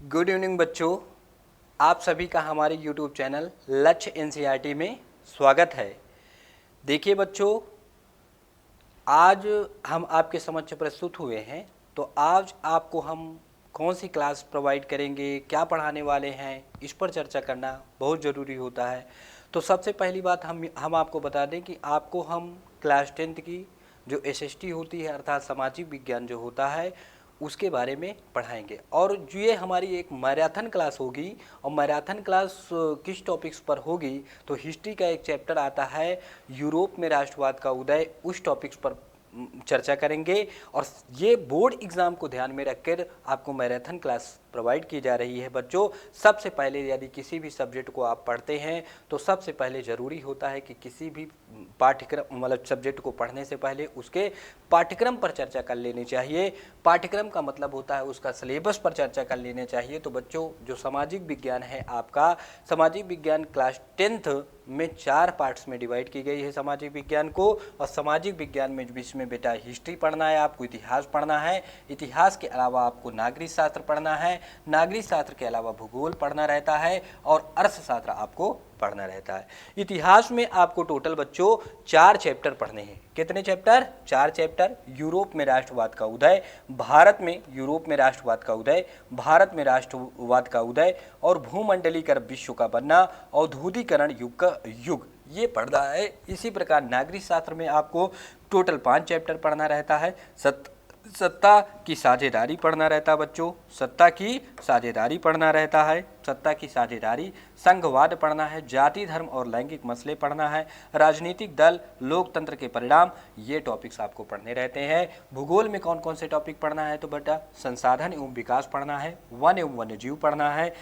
Good evening बच्चों, आप सभी का हमारे YouTube चैनल लक्ष्य एनसीईआरटी में स्वागत है। देखिए बच्चों, आज हम आपके समक्ष प्रस्तुत हुए हैं। तो आज आपको हम कौन सी क्लास प्रोवाइड करेंगे, क्या पढ़ाने वाले हैं, इस पर चर्चा करना बहुत ज़रूरी होता है। तो सबसे पहली बात हम आपको बता दें कि आपको हम क्लास 10th की जो एसएसटी होती है अर्थात सामाजिक विज्ञान जो होता है उसके बारे में पढ़ाएंगे। और जो ये हमारी एक मैराथन क्लास होगी, और मैराथन क्लास किस टॉपिक्स पर होगी, तो हिस्ट्री का एक चैप्टर आता है यूरोप में राष्ट्रवाद का उदय, उस टॉपिक्स पर चर्चा करेंगे। और ये बोर्ड एग्ज़ाम को ध्यान में रखकर आपको मैराथन क्लास प्रोवाइड की जा रही है। बच्चों, सबसे पहले यदि किसी भी सब्जेक्ट को आप पढ़ते हैं तो सबसे पहले ज़रूरी होता है कि किसी भी पाठ्यक्रम मतलब सब्जेक्ट को पढ़ने से पहले उसके पाठ्यक्रम पर चर्चा कर लेनी चाहिए। पाठ्यक्रम का मतलब होता है उसका सिलेबस पर चर्चा कर लेना चाहिए। तो बच्चों, जो सामाजिक विज्ञान है आपका, सामाजिक विज्ञान क्लास 10th में 4 पार्ट्स में डिवाइड की गई है सामाजिक विज्ञान को। और सामाजिक विज्ञान में बीच में बेटा हिस्ट्री पढ़ना है, आपको इतिहास पढ़ना है, इतिहास के अलावा आपको नागरिक शास्त्र पढ़ना है, नागरिक शास्त्र के अलावा भूगोल पढ़ना रहता है, और अर्थशास्त्र आपको पढ़ना रहता है। इतिहास में आपको टोटल बच्चों 4 चैप्टर पढ़ने हैं। कितने चैप्टर? 4 चैप्टर। यूरोप में राष्ट्रवाद का उदय, भारत में यूरोप में राष्ट्रवाद का उदय, भारत में राष्ट्रवाद का उदय, और भूमंडलीकरण विश्व का बनना, औद्योगिकरण युग का युग, ये पढ़ना है। इसी प्रकार नागरिक शास्त्र में आपको टोटल 5 चैप्टर पढ़ना रहता है। सत्ता की साझेदारी पढ़ना रहता है बच्चों, सत्ता की साझेदारी पढ़ना रहता है, सत्ता की साझेदारी, संघवाद पढ़ना है, जाति धर्म और लैंगिक मसले पढ़ना है, राजनीतिक दल, लोकतंत्र के परिणाम, ये टॉपिक्स आपको पढ़ने रहते हैं। भूगोल में कौन कौन से टॉपिक पढ़ना है? तो बेटा संसाधन एवं विकास पढ़ना है, वन एवं वन्यजीव पढ़ना है,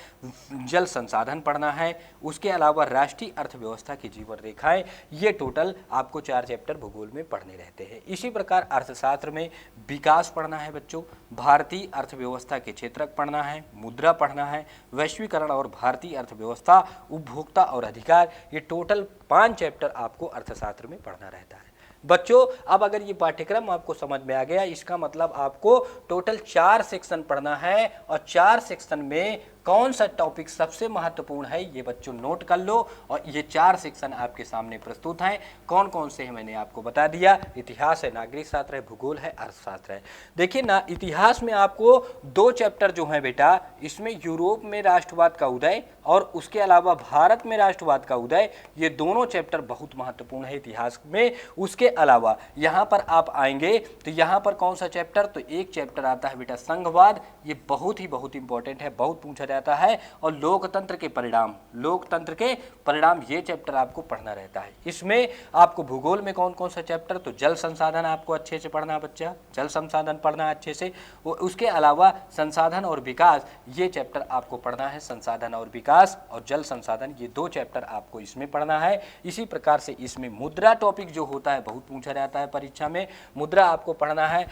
जल संसाधन पढ़ना है, उसके अलावा राष्ट्रीय अर्थव्यवस्था की जीवन रेखाएं, ये टोटल आपको 4 चैप्टर भूगोल में पढ़ने रहते हैं। इसी प्रकार अर्थशास्त्र में विकास पढ़ना है बच्चों, भारतीय अर्थव्यवस्था के क्षेत्रक पढ़ना है, मुद्रा पढ़ना है, वैश्वीकरण और भारतीय अर्थव्यवस्था, उपभोक्ता और अधिकार, ये टोटल 5 चैप्टर आपको अर्थशास्त्र में पढ़ना रहता है। बच्चों, अब अगर ये पाठ्यक्रम आपको समझ में आ गया, इसका मतलब आपको टोटल 4 सेक्शन पढ़ना है, और 4 सेक्शन में कौन सा टॉपिक सबसे महत्वपूर्ण है ये बच्चों नोट कर लो। और ये 4 सेक्शन आपके सामने प्रस्तुत हैं। कौन कौन से हैं मैंने आपको बता दिया। इतिहास है, नागरिक शास्त्र है, भूगोल है, अर्थशास्त्र है। देखिए ना, इतिहास में आपको 2 चैप्टर जो हैं बेटा, इसमें यूरोप में राष्ट्रवाद का उदय और उसके अलावा भारत में राष्ट्रवाद का उदय, ये दोनों चैप्टर बहुत महत्वपूर्ण है इतिहास में। उसके अलावा यहाँ पर आप आएंगे तो यहाँ पर कौन सा चैप्टर? तो एक चैप्टर आता है बेटा संघवाद, ये बहुत इंपॉर्टेंट है, बहुत पूछा जाता है। और लोकतंत्र के परिणाम, लोकतंत्र के परिणाम, ये चैप्टर आपको पढ़ना रहता है। इसमें आपको भूगोल में कौन कौन सा चैप्टर? तो जल संसाधन आपको अच्छे से पढ़ना है बच्चा, जल संसाधन पढ़ना है अच्छे से। उसके अलावा संसाधन और विकास, ये चैप्टर आपको पढ़ना है, संसाधन और विकास और जल संसाधन, ये 2 चैप्टर आपको इसमें पढ़ना है। इसी प्रकार से इसमें मुद्रा टॉपिक जो होता है बहुत पूछा जाता है परीक्षा में, मुद्रा आपको पढ़ना है।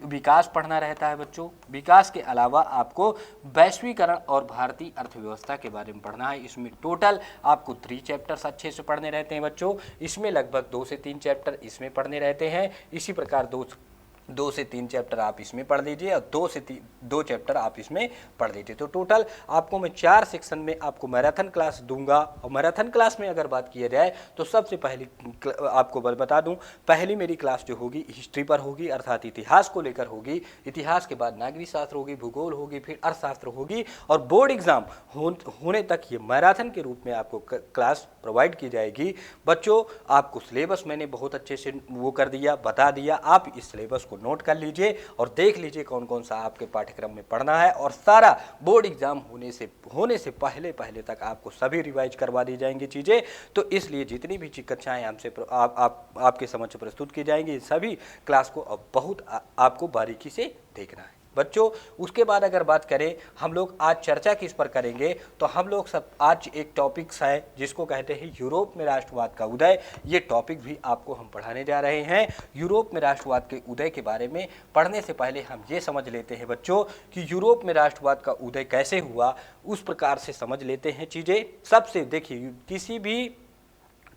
विकास पढ़ना रहता है बच्चों। विकास के अलावा आपको वैश्वीकरण और भारतीय अर्थव्यवस्था के बारे में पढ़ना है। इसमें टोटल आपको 3 चैप्टर्स अच्छे से पढ़ने रहते हैं बच्चों। इसमें लगभग 2 से 3 चैप्टर इसमें पढ़ने रहते हैं। इसी प्रकार 2 से 3 चैप्टर आप इसमें पढ़ लीजिए और 2 चैप्टर आप इसमें पढ़ लीजिए। तो टोटल आपको मैं 4 सेक्शन में आपको मैराथन क्लास दूंगा। और मैराथन क्लास में अगर बात किया जाए तो सबसे पहली आपको बता दूं, पहली मेरी क्लास जो होगी हिस्ट्री पर होगी, अर्थात इतिहास को लेकर होगी। इतिहास के बाद नागरिक शास्त्र होगी, भूगोल होगी, फिर अर्थशास्त्र होगी। और बोर्ड एग्जाम होने तक ये मैराथन के रूप में आपको क्लास प्रोवाइड की जाएगी। बच्चों, आपको सिलेबस मैंने बहुत अच्छे से वो कर दिया, बता दिया। आप इस सिलेबस को नोट कर लीजिए और देख लीजिए कौन कौन सा आपके पाठ्यक्रम में पढ़ना है। और सारा बोर्ड एग्जाम होने से पहले तक आपको सभी रिवाइज करवा दी जाएंगी चीज़ें। तो इसलिए जितनी भी कक्षाएं हमसे आपके समक्ष प्रस्तुत की जाएंगी, सभी क्लास को अब बहुत आपको बारीकी से देखना है बच्चों। उसके बाद अगर बात करें हम लोग आज चर्चा किस पर करेंगे, तो हम लोग सब आज एक टॉपिक्स है जिसको कहते हैं यूरोप में राष्ट्रवाद का उदय। ये टॉपिक भी आपको हम पढ़ाने जा रहे हैं। यूरोप में राष्ट्रवाद के उदय के बारे में पढ़ने से पहले हम ये समझ लेते हैं बच्चों कि यूरोप में राष्ट्रवाद का उदय कैसे हुआ, उस प्रकार से समझ लेते हैं चीज़ें। सबसे देखिए, किसी भी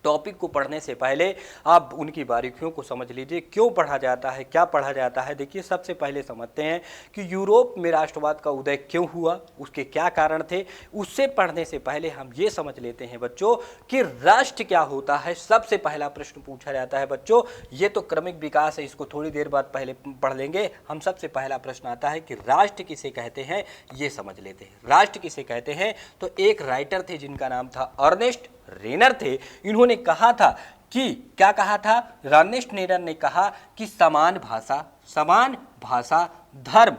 टॉपिक को पढ़ने से पहले आप उनकी बारीकियों को समझ लीजिए, क्यों पढ़ा जाता है, क्या पढ़ा जाता है। देखिए, सबसे पहले समझते हैं कि यूरोप में राष्ट्रवाद का उदय क्यों हुआ, उसके क्या कारण थे। उससे पढ़ने से पहले हम ये समझ लेते हैं बच्चों कि राष्ट्र क्या होता है। सबसे पहला प्रश्न पूछा जाता है बच्चों, ये तो क्रमिक विकास है, इसको थोड़ी देर बाद पहले पढ़ लेंगे। हम सबसे पहला प्रश्न आता है कि राष्ट्र किसे कहते हैं, ये समझ लेते हैं। राष्ट्र किसे कहते हैं, तो एक राइटर थे जिनका नाम था अर्नेस्ट रेनर थे। इन्होंने कहा था कि, क्या कहा था, अर्नेस्ट रेनर ने कहा कि समान भाषा, धर्म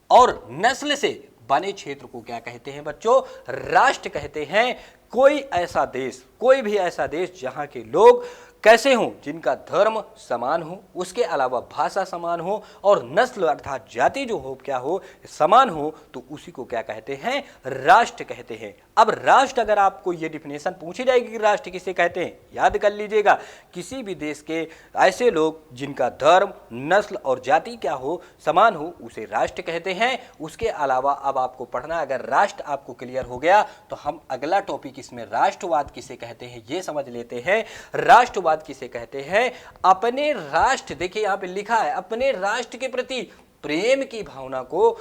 और नस्ल से बने क्षेत्र को क्या कहते हैं बच्चों, राष्ट्र कहते हैं। कोई भी ऐसा देश जहां के लोग कैसे हों, जिनका धर्म समान हो, उसके अलावा भाषा समान हो और नस्ल अर्थात जाति जो हो क्या हो, समान हो, तो उसी को क्या कहते हैं, राष्ट्र कहते हैं। अब राष्ट्र, अगर आपको ये डिफिनेशन पूछी जाएगी कि राष्ट्र किसे कहते हैं, याद कर लीजिएगा, किसी भी देश के ऐसे लोग जिनका धर्म, नस्ल और जाति क्या हो, समान हो, उसे राष्ट्र कहते हैं। उसके अलावा अब आपको पढ़ना, अगर राष्ट्र आपको क्लियर हो गया तो हम अगला टॉपिक इसमें राष्ट्रवाद किसे कहते हैं ये समझ लेते हैं। राष्ट्रवाद किसे कहते हैं, अपने राष्ट्र, देखिए यहां पे लिखा है, अपने राष्ट्र के प्रति प्रेम की भावना को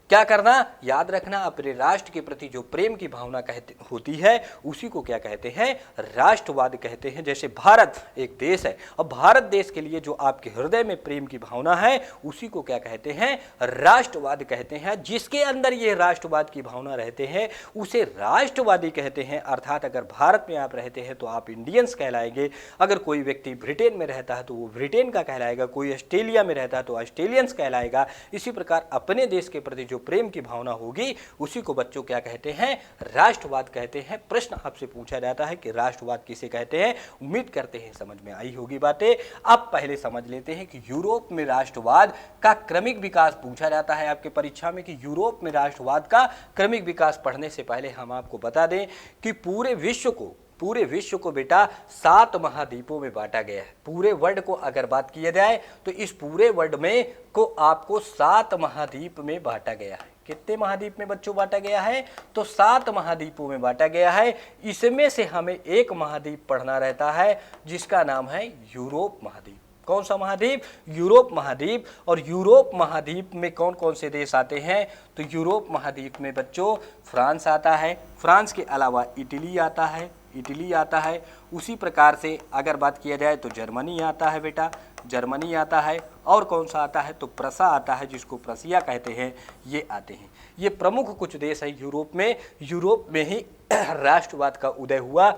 क्या करना, याद रखना। अपने राष्ट्र के प्रति जो प्रेम की भावना कहते होती है, उसी को क्या कहते हैं, राष्ट्रवाद कहते हैं। जैसे भारत एक देश है, और भारत देश के लिए जो आपके हृदय में प्रेम की भावना है, उसी को क्या कहते हैं, राष्ट्रवाद कहते हैं। जिसके अंदर ये राष्ट्रवाद की भावना रहते हैं, उसे राष्ट्रवादी कहते हैं। अर्थात अगर भारत में आप रहते हैं तो आप इंडियंस कहलाएंगे, अगर कोई व्यक्ति ब्रिटेन में रहता है तो वो ब्रिटेन का कहलाएगा, कोई ऑस्ट्रेलिया में रहता है तो ऑस्ट्रेलियंस कहलाएगा। इसी प्रकार अपने देश के प्रति जो प्रेम की भावना होगी, उसी को बच्चों क्या कहते हैं, राष्ट्रवाद कहते हैं। प्रश्न आपसे पूछा जाता है कि राष्ट्रवाद किसे कहते हैं। उम्मीद करते हैं समझ में आई होगी बातें। अब पहले समझ लेते हैं कि यूरोप में राष्ट्रवाद का क्रमिक विकास पूछा जाता है आपके परीक्षा में, कि यूरोप में राष्ट्रवाद का क्रमिक विकास। पढ़ने से पहले हम आपको बता दें कि पूरे विश्व को बेटा 7 महाद्वीपों में बांटा गया है। पूरे वर्ल्ड को अगर बात किया जाए तो इस पूरे वर्ल्ड में को आपको 7 महाद्वीप में बांटा गया है। कितने महाद्वीप में बच्चों बांटा गया है, तो 7 महाद्वीपों में बांटा गया है। इसमें से हमें एक महाद्वीप पढ़ना रहता है जिसका नाम है यूरोप महाद्वीप। कौन सा महाद्वीप, यूरोप महाद्वीप। और यूरोप महाद्वीप में कौन कौन से देश आते हैं, तो यूरोप महाद्वीप में बच्चों फ्रांस आता है, फ्रांस के अलावा इटली आता है। उसी प्रकार से अगर बात किया जाए तो जर्मनी आता है बेटा, जर्मनी आता है। और कौन सा आता है, तो प्रसा आता है, जिसको प्रसिया कहते हैं, ये आते हैं। ये प्रमुख कुछ देश है यूरोप में ही राष्ट्रवाद का उदय हुआ।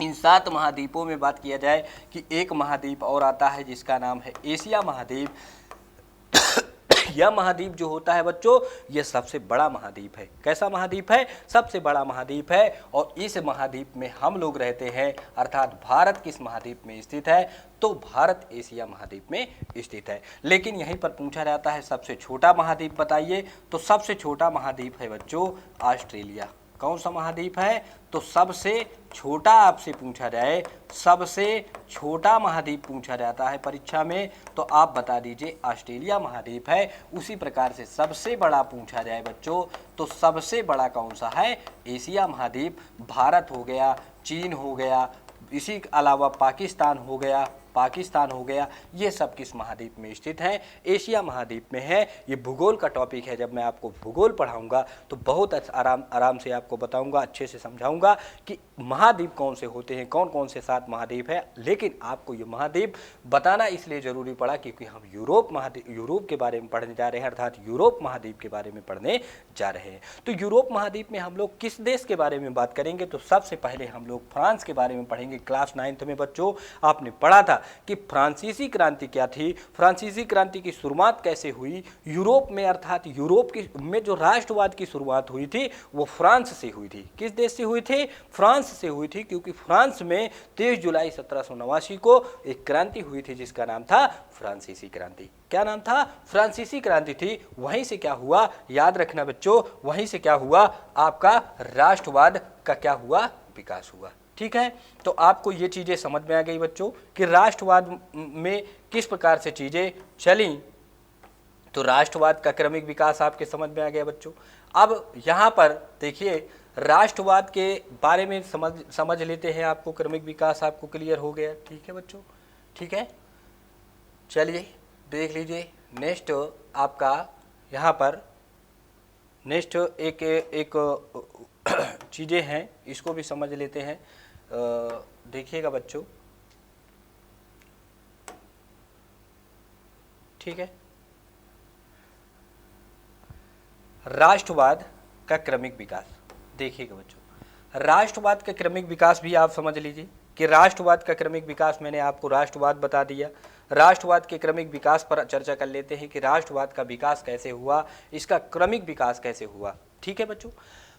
इन 7 महाद्वीपों में बात किया जाए कि एक महाद्वीप और आता है जिसका नाम है एशिया महाद्वीप। यह महाद्वीप जो होता है बच्चों, यह सबसे बड़ा महाद्वीप है। कैसा महाद्वीप है, सबसे बड़ा महाद्वीप है। और इस महाद्वीप में हम लोग रहते हैं, अर्थात भारत किस महाद्वीप में स्थित है, तो भारत एशिया महाद्वीप में स्थित है। लेकिन यहीं पर पूछा जाता है सबसे छोटा महाद्वीप बताइए, तो सबसे छोटा महाद्वीप है बच्चों ऑस्ट्रेलिया। कौन सा महाद्वीप है, तो सबसे छोटा आपसे पूछा जाए, सबसे छोटा महाद्वीप पूछा जाता है परीक्षा में, तो आप बता दीजिए ऑस्ट्रेलिया महाद्वीप है। उसी प्रकार से सबसे बड़ा पूछा जाए बच्चों, तो सबसे बड़ा कौन सा है, एशिया महाद्वीप। भारत हो गया, चीन हो गया, इसी के अलावा पाकिस्तान हो गया, ये सब किस महाद्वीप में स्थित है, एशिया महाद्वीप में है। ये भूगोल का टॉपिक है, जब मैं आपको भूगोल पढ़ाऊंगा तो बहुत आराम से आपको बताऊंगा, अच्छे से समझाऊंगा कि महाद्वीप कौन से होते हैं, कौन कौन से 7 महाद्वीप है। लेकिन आपको ये महाद्वीप बताना इसलिए ज़रूरी पड़ा क्योंकि हम यूरोप के बारे में पढ़ने जा रहे हैं, अर्थात यूरोप महाद्वीप के बारे में पढ़ने जा रहे हैं। तो यूरोप महाद्वीप में हम लोग किस देश के बारे में बात करेंगे, तो सबसे पहले हम लोग फ्रांस के बारे में पढ़ेंगे। क्लास 9th में बच्चों आपने पढ़ा था कि फ्रांसीसी क्रांति क्या थी, फ्रांसीसी क्रांति की शुरुआत कैसे हुई यूरोप में, अर्थात यूरोप में जो राष्ट्रवाद की शुरुआत हुई थी वो फ्रांस से हुई थी। किस देश से हुई थी, फ्रांस से हुई थी, क्योंकि फ्रांस में 23 जुलाई 1789 को एक क्रांति हुई थी जिसका नाम था फ्रांसीसी क्रांति। क्या नाम था, फ्रांसीसी क्रांति थी। वहीं से क्या हुआ, याद रखना बच्चों, वहीं से क्या हुआ, आपका राष्ट्रवाद का क्या हुआ, विकास हुआ। ठीक है, तो आपको ये चीज़ें समझ में आ गई बच्चों कि राष्ट्रवाद में किस प्रकार से चीज़ें चली। तो राष्ट्रवाद का क्रमिक विकास आपके समझ में आ गया बच्चों। अब यहाँ पर देखिए राष्ट्रवाद के बारे में समझ लेते हैं, आपको क्रमिक विकास आपको क्लियर हो गया। ठीक है बच्चों, ठीक है, चलिए देख लीजिए नेक्स्ट आपका यहाँ पर नेक्स्ट एक चीज़ें हैं, इसको भी समझ लेते हैं। देखिएगा बच्चों, ठीक है, राष्ट्रवाद का क्रमिक विकास। देखिएगा बच्चों, राष्ट्रवाद का क्रमिक विकास भी आप समझ लीजिए कि राष्ट्रवाद का क्रमिक विकास, मैंने आपको राष्ट्रवाद बता दिया। राष्ट्रवाद के क्रमिक विकास पर चर्चा कर लेते हैं कि राष्ट्रवाद का विकास कैसे हुआ, इसका क्रमिक विकास कैसे हुआ। ठीक है बच्चों,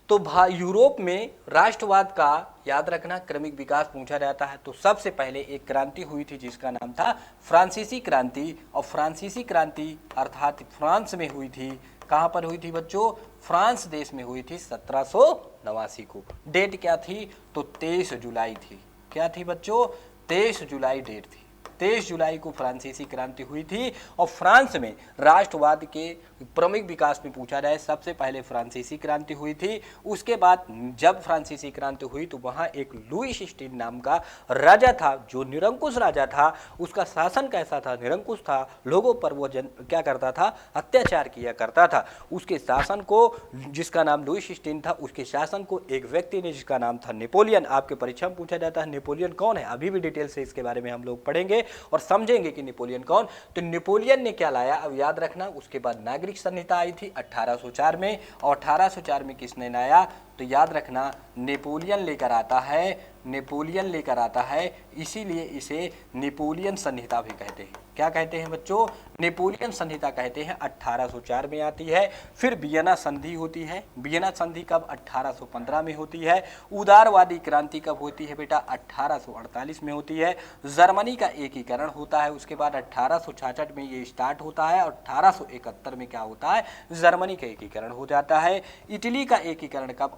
तो यूरोप में राष्ट्रवाद का याद रखना क्रमिक विकास पूछा जाता है। तो सबसे पहले एक क्रांति हुई थी जिसका नाम था फ्रांसीसी क्रांति, और फ्रांसीसी क्रांति अर्थात फ्रांस में हुई थी। कहाँ पर हुई थी बच्चों? फ्रांस देश में हुई थी 1789 को। डेट क्या थी? तो 23 जुलाई थी। क्या थी बच्चों? 23 जुलाई डेट थी। 23 जुलाई को फ्रांसीसी क्रांति हुई थी। और फ्रांस में राष्ट्रवाद के क्रमिक विकास में पूछा जाए, सबसे पहले फ्रांसीसी क्रांति हुई थी। उसके बाद जब फ्रांसीसी क्रांति हुई तो वहाँ एक लुई 16 नाम का राजा था, जो निरंकुश राजा था। उसका शासन कैसा था? निरंकुश था। लोगों पर वो क्या करता था? अत्याचार किया करता था। उसके शासन को, जिसका नाम लुई 16 था, उसके शासन को एक व्यक्ति ने जिसका नाम था नेपोलियन, आपके परीक्षा में पूछा जाता है नेपोलियन कौन है, अभी भी डिटेल से इसके बारे में हम लोग पढ़ेंगे और समझेंगे कि नेपोलियन कौन। तो नेपोलियन ने क्या लाया, अब याद रखना। उसके बाद नागरिक संहिता आई थी 1804 में, और 1804 में किसने लाया? तो याद रखना नेपोलियन लेकर आता है। नेपोलियन लेकर आता है, इसीलिए इसे नेपोलियन संहिता भी कहते हैं। क्या कहते हैं बच्चों? नेपोलियन संहिता कहते हैं। 1804 में आती है। फिर वियना संधि होती है। वियना संधि कब? 1815 में होती है। उदारवादी क्रांति कब होती है बेटा? 1848 में होती है। जर्मनी का एकीकरण होता है। उसके बाद 1866 में ये स्टार्ट होता है, और 1871 में क्या होता है? जर्मनी का एकीकरण हो जाता है। इटली का एकीकरण कब?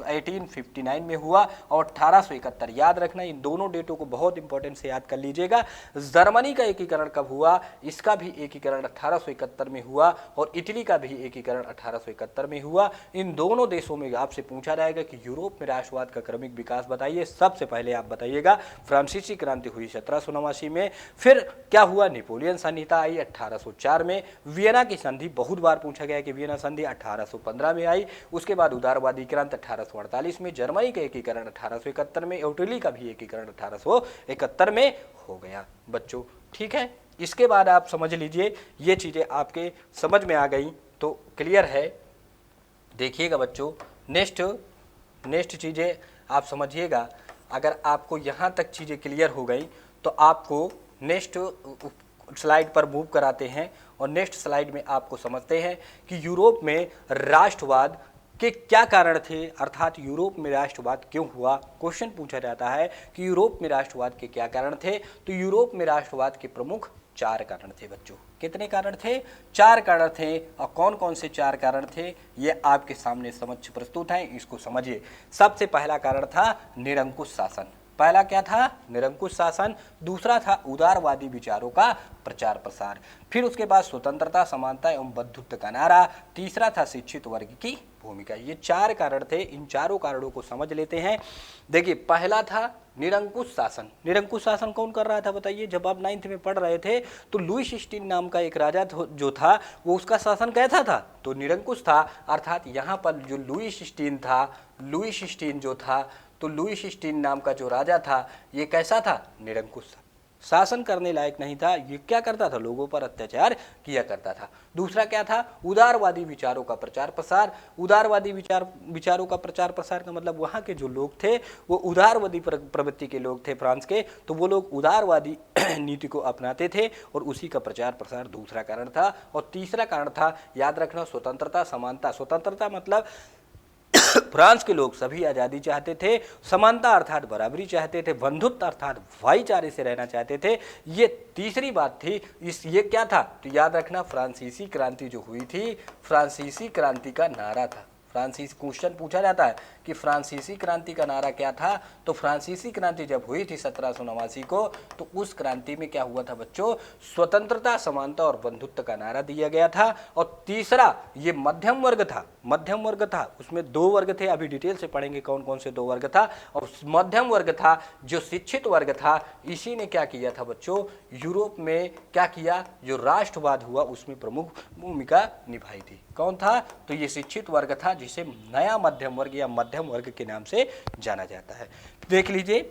1859 में हुआ, और 1871। याद रखना, इन दोनों डेटों को बहुत इंपॉर्टेंट से याद कर लीजिएगा। जर्मनी का एकीकरण कब हुआ? इसका भी एकीकरण 1871 में हुआ, और इटली का भी एकीकरण 1871 में हुआ। इन दोनों देशों में आपसे पूछा जाएगा कि यूरोप में राष्ट्रवाद का क्रमिक विकास बताइए। सबसे पहले आप बताइएगा फ्रांसीसी क्रांति हुई 1789 में। फिर क्या हुआ? नेपोलियन संहिता आई 1804 में। वियना की संधि बहुत बार पूछा गया कि वियना संधि 1815 में आई। उसके बाद उदारवादी क्रांति 1848 में। जर्मनी का एकीकरण 1871 में। इटली का भी एकीकरण 1871 में हो गया बच्चों। ठीक है, इसके बाद आप समझ लीजिए, ये चीजें आपके समझ में आ गई तो क्लियर है। देखिएगा बच्चों, नेक्स्ट चीजें आप समझिएगा। अगर आपको यहाँ तक चीजें क्लियर हो गई तो आपको नेक्स्ट स्लाइड पर मूव कराते हैं, और नेक्स्ट स्लाइड में आपको समझते हैं कि यूरोप में राष्ट्रवाद के क्या कारण थे, अर्थात यूरोप में राष्ट्रवाद क्यों हुआ। क्वेश्चन पूछा जाता है कि यूरोप में राष्ट्रवाद के क्या कारण थे। तो यूरोप में राष्ट्रवाद के प्रमुख 4 कारण थे बच्चों। कितने कारण थे? 4 कारण थे। और कौन कौन से 4 कारण थे ये आपके सामने समक्ष प्रस्तुत हैं, इसको समझिए। सबसे पहला कारण था निरंकुश शासन। पहला क्या था? निरंकुश शासन। दूसरा था उदारवादी विचारों का प्रचार प्रसार। फिर उसके बाद स्वतंत्रता, समानता एवं बंधुत्व का नारा। तीसरा था शिक्षित वर्ग की भूमिका। ये 4 कारण थे। इन चारों कारणों को समझ लेते हैं। देखिए, पहला था निरंकुश शासन। निरंकुश शासन कौन कर रहा था बताइए? जब आप 9th में पढ़ रहे थे तो लुई 16 नाम का एक राजा जो था, वो उसका शासन कैसा था? तो निरंकुश था। अर्थात यहाँ पर जो लुई 16 था, लुई 16 जो था, तो लुई 16 नाम का जो राजा था, ये कैसा था? निरंकुश था। शासन करने लायक नहीं था। ये क्या करता था? लोगों पर अत्याचार किया करता था। दूसरा क्या था? उदारवादी विचारों का प्रचार प्रसार। उदारवादी विचारों का प्रचार प्रसार का मतलब वहाँ के जो लोग थे वो उदारवादी प्रवृत्ति के लोग थे फ्रांस के, तो वो लोग उदारवादी नीति को अपनाते थे, और उसी का प्रचार प्रसार दूसरा कारण था। और तीसरा कारण था, याद रखना, स्वतंत्रता, समानता। स्वतंत्रता मतलब फ्रांस के लोग सभी आज़ादी चाहते थे। समानता अर्थात बराबरी चाहते थे। बंधुत्व अर्थात भाईचारे से रहना चाहते थे। ये तीसरी बात थी। ये क्या था? तो याद रखना, फ्रांसीसी क्रांति जो हुई थी, फ्रांसीसी क्रांति का नारा था। फ्रांसीसी क्वेश्चन पूछा जाता है कि फ्रांसीसी क्रांति का नारा क्या था। तो फ्रांसीसी क्रांति जब हुई थी 1789 को, तो उस क्रांति में क्या हुआ था बच्चों, स्वतंत्रता, समानता और बंधुत्व का नारा दिया गया था। और तीसरा ये मध्यम वर्ग था, मध्यम वर्ग था, उसमें 2 वर्ग थे, अभी डिटेल से पढ़ेंगे कौन कौन से 2 वर्ग था। और मध्यम वर्ग था जो शिक्षित वर्ग था, इसी ने क्या किया था बच्चों, यूरोप में क्या किया, जो राष्ट्रवाद हुआ उसमें प्रमुख भूमिका निभाई थी। कौन था, तो ये शिक्षित वर्ग था, जिसे नया मध्यम वर्ग या मध्यम वर्ग के नाम से जाना जाता है। देख लीजिए,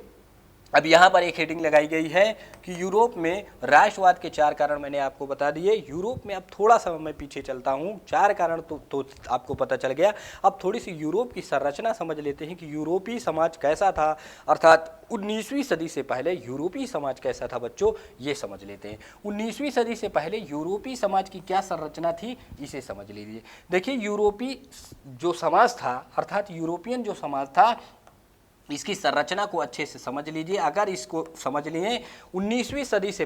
अब यहाँ पर एक हेडिंग लगाई गई है कि यूरोप में राष्ट्रवाद के 4 कारण मैंने आपको बता दिए। यूरोप में अब थोड़ा सा मैं पीछे चलता हूँ, 4 कारण तो आपको पता चल गया। अब थोड़ी सी यूरोप की संरचना समझ लेते हैं कि यूरोपीय समाज कैसा था, अर्थात 19वीं सदी से पहले यूरोपीय समाज कैसा था बच्चों, ये समझ लेते हैं। 19वीं सदी से पहले यूरोपीय समाज की क्या संरचना थी, इसे समझ लीजिए। देखिए, यूरोपीय जो समाज था, अर्थात यूरोपियन जो समाज था, इसकी संरचना को अच्छे से समझ लीजिए। अगर इसको समझ लिए, 19वीं सदी से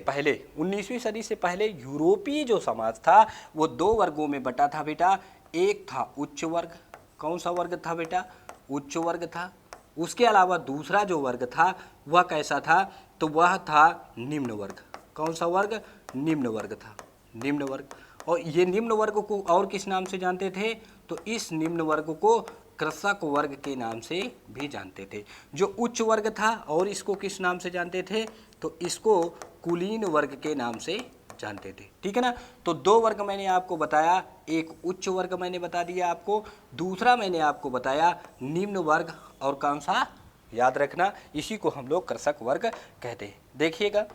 पहले यूरोपीय जो समाज था वो 2 वर्गों में बटा था बेटा। एक था उच्च वर्ग, कौन सा वर्ग था बेटा, उच्च वर्ग था। उसके अलावा दूसरा जो वर्ग था वह कैसा था, तो वह था निम्न वर्ग। कौन सा वर्ग, निम्न वर्ग था, निम्न वर्ग। और ये निम्न वर्ग को और किस नाम से जानते थे, तो इस निम्न वर्ग को कृषक वर्ग के नाम से भी जानते थे। जो उच्च वर्ग था और इसको किस नाम से जानते थे, तो इसको कुलीन वर्ग के नाम से जानते थे। ठीक है ना। तो 2 वर्ग मैंने आपको बताया, एक उच्च वर्ग मैंने बता दिया आपको, दूसरा मैंने आपको बताया निम्न वर्ग, और कौन सा, याद रखना, इसी को हम लोग कृषक वर्ग कहते हैं। देखिएगा,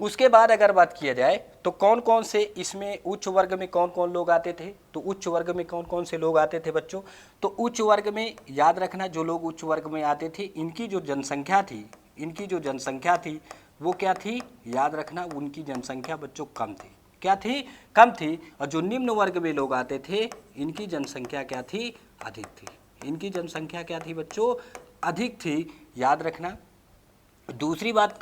उसके बाद अगर बात किया जाए तो कौन कौन से इसमें उच्च वर्ग में कौन कौन लोग आते थे, तो उच्च वर्ग में कौन कौन से लोग आते थे बच्चों, तो उच्च वर्ग में याद रखना, जो लोग उच्च वर्ग में आते थे, इनकी जो जनसंख्या थी वो क्या थी, याद रखना, उनकी जनसंख्या बच्चों कम थी। क्या थी, कम थी। और जो निम्न वर्ग में लोग आते थे, इनकी जनसंख्या क्या थी, अधिक थी। इनकी जनसंख्या क्या थी बच्चों, अधिक थी, याद रखना। दूसरी बात,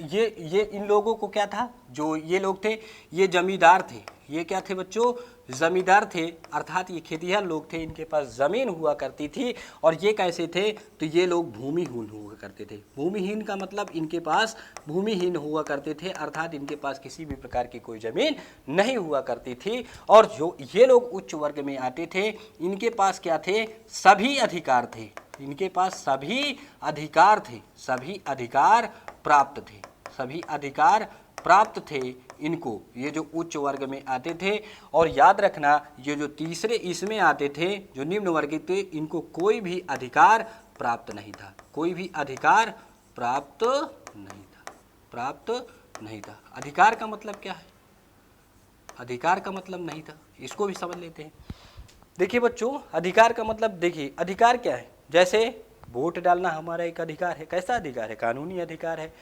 ये इन लोगों को क्या था, जो ये लोग थे, ये जमींदार थे। ये क्या थे बच्चों, जमींदार थे, अर्थात ये खेतिहर लोग थे, इनके पास ज़मीन हुआ करती थी। और ये कैसे थे, तो ये लोग भूमिहीन हुआ करते थे। भूमिहीन का मतलब इनके पास भूमिहीन हुआ करते थे, अर्थात इनके पास किसी भी प्रकार की कोई ज़मीन नहीं हुआ करती थी। और जो ये लोग उच्च वर्ग में आते थे, इनके पास क्या थे, सभी अधिकार थे। इनके पास सभी अधिकार थे, सभी अधिकार प्राप्त थे, सभी अधिकार प्राप्त थे इनको, ये जो उच्च वर्ग में आते थे। और याद रखना, ये जो तीसरे इसमें आते थे, जो निम्न वर्ग थे, इनको कोई भी अधिकार प्राप्त नहीं था, कोई भी अधिकार प्राप्त नहीं था, प्राप्त नहीं था। अधिकार का मतलब क्या है, अधिकार का मतलब नहीं था, इसको भी समझ लेते हैं। देखिए बच्चों, अधिकार का मतलब, देखिए अधिकार क्या है, जैसे वोट डालना हमारा एक अधिकार है। कैसा अधिकार है, कानूनी अधिकार है।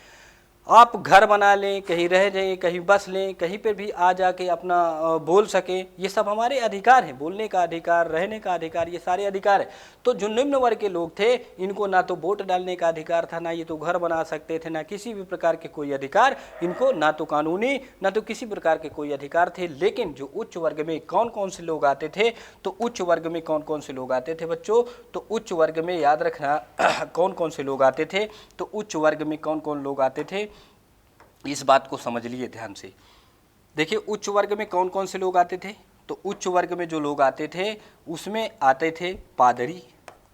आप घर बना लें, कहीं रह जाएं, कहीं बस लें, कहीं पर भी आ जाके अपना बोल सकें, ये सब हमारे अधिकार हैं। बोलने का अधिकार, रहने का अधिकार, ये सारे अधिकार हैं। तो जो निम्न वर्ग के लोग थे, इनको ना तो वोट डालने का अधिकार था, ना ये तो घर बना सकते थे, ना किसी भी प्रकार के कोई अधिकार इनको, ना तो कानूनी ना तो किसी प्रकार के कोई अधिकार थे। लेकिन जो उच्च वर्ग में कौन कौन से लोग आते थे, तो उच्च वर्ग में कौन कौन से लोग आते थे बच्चों, तो उच्च वर्ग में याद रखना कौन कौन से लोग आते थे, तो उच्च वर्ग में कौन कौन लोग आते थे, इस बात को समझ लिए ध्यान से। देखिए, उच्च वर्ग में कौन कौन से लोग आते थे, तो उच्च वर्ग में जो लोग आते थे उसमें आते थे पादरी।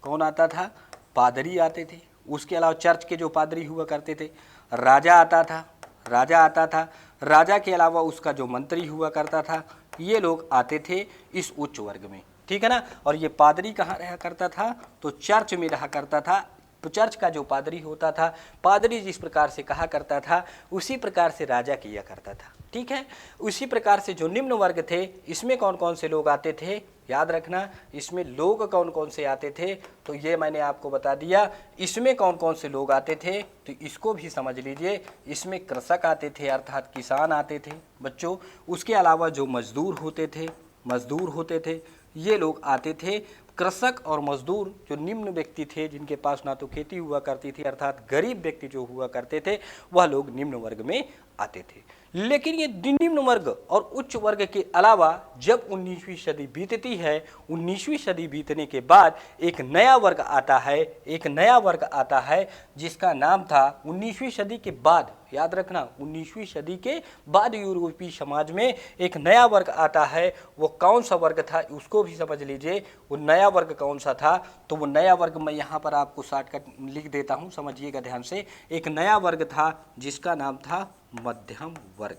कौन आता था, पादरी आते थे। उसके अलावा चर्च के जो पादरी हुआ करते थे, राजा आता था, राजा के अलावा उसका जो मंत्री हुआ करता था, ये लोग आते थे इस उच्च वर्ग में। ठीक है ना। और ये पादरी कहाँ रहा करता था, तो चर्च में रहा करता था। तो चर्च का जो पादरी होता था, पादरी जिस प्रकार से कहा करता था, उसी प्रकार से राजा किया करता था। ठीक है। उसी प्रकार से जो निम्न वर्ग थे, इसमें कौन कौन से लोग आते थे, याद रखना, इसमें लोग कौन कौन से आते थे, तो ये मैंने आपको बता दिया। इसमें कौन कौन से लोग आते थे, तो इसको भी समझ लीजिए। इसमें कृषक आते थे, अर्थात किसान आते थे बच्चों। उसके अलावा जो मजदूर होते थे, ये लोग आते थे। कृषक और मजदूर जो निम्न व्यक्ति थे, जिनके पास ना तो खेती हुआ करती थी, अर्थात गरीब व्यक्ति जो हुआ करते थे, वह लोग निम्न वर्ग में आते थे। लेकिन ये निम्न वर्ग और उच्च वर्ग के अलावा जब 19वीं सदी बीतती है, 19वीं सदी बीतने के बाद एक नया वर्ग आता है, एक नया वर्ग आता है जिसका नाम था 19वीं सदी के बाद, याद रखना 19वीं सदी के बाद यूरोपीय समाज में एक नया वर्ग आता है। वो कौन सा वर्ग था उसको भी समझ लीजिए, वो नया वर्ग कौन सा था। तो वो नया वर्ग मैं यहाँ पर आपको शॉर्टकट लिख देता हूँ, समझिएगा ध्यान से। एक नया वर्ग था जिसका नाम था मध्यम वर्ग।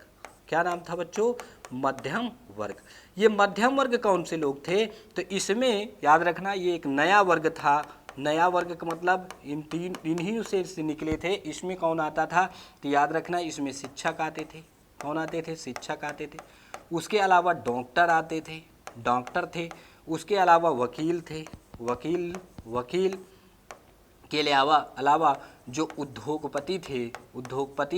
क्या नाम था बच्चों? मध्यम वर्ग। ये मध्यम वर्ग कौन से लोग थे? तो इसमें याद रखना ये एक नया वर्ग था। नया वर्ग का मतलब इन्हीं से निकले थे। इसमें कौन आता था? तो याद रखना इसमें शिक्षक आते थे। कौन आते थे? शिक्षक आते थे। उसके अलावा डॉक्टर आते थे, डॉक्टर थे। उसके अलावा वकील थे, वकील के अलावा जो उद्योगपति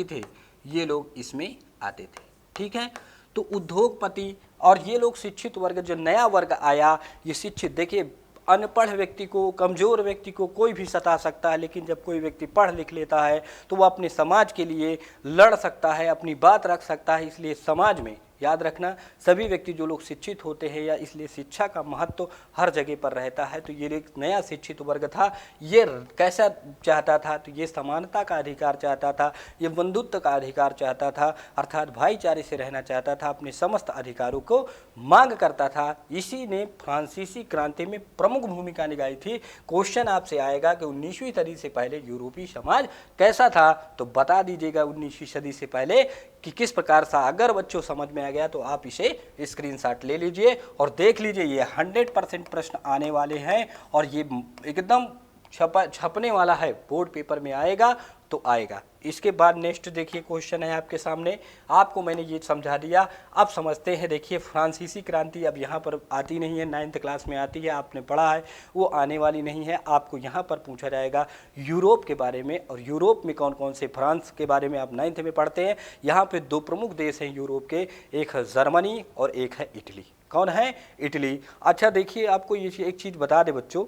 थे, ये लोग इसमें आते थे। ठीक है, तो उद्योगपति और ये लोग शिक्षित वर्ग, जो नया वर्ग आया, ये शिक्षित, देखिए अनपढ़ व्यक्ति को, कमज़ोर व्यक्ति को कोई भी सता सकता है, लेकिन जब कोई व्यक्ति पढ़ लिख लेता है तो वो अपने समाज के लिए लड़ सकता है, अपनी बात रख सकता है। इसलिए समाज में याद रखना सभी व्यक्ति जो लोग शिक्षित होते हैं, या इसलिए शिक्षा का महत्व हर जगह पर रहता है। तो ये एक नया शिक्षित वर्ग था। ये कैसा चाहता था? तो ये समानता का अधिकार चाहता था, ये बंधुत्व का अधिकार चाहता था, अर्थात भाईचारे से रहना चाहता था, अपने समस्त अधिकारों को मांग करता था। इसी ने फ्रांसीसी क्रांति में प्रमुख भूमिका निभाई थी। क्वेश्चन आपसे आएगा कि 19वीं सदी से पहले यूरोपीय समाज कैसा था? तो बता दीजिएगा 19वीं सदी से पहले कि किस प्रकार सा। अगर बच्चों समझ में आ गया तो आप इसे स्क्रीनशॉट ले लीजिए और देख लीजिए। ये 100% प्रश्न आने वाले हैं और ये एकदम छपने वाला है, बोर्ड पेपर में आएगा तो आएगा। इसके बाद नेक्स्ट देखिए क्वेश्चन है आपके सामने। आपको मैंने ये समझा दिया, अब समझते हैं। देखिए फ्रांसीसी क्रांति अब यहाँ पर आती नहीं है, 9th क्लास में आती है, आपने पढ़ा है, वो आने वाली नहीं है। आपको यहाँ पर पूछा जाएगा यूरोप के बारे में, और यूरोप में कौन कौन से, फ्रांस के बारे में आप 9th में पढ़ते हैं। यहाँ पर 2 प्रमुख देश हैं यूरोप के, एक है जर्मनी और एक है इटली। कौन है? इटली। अच्छा देखिए, आपको ये एक चीज़ बता दें बच्चों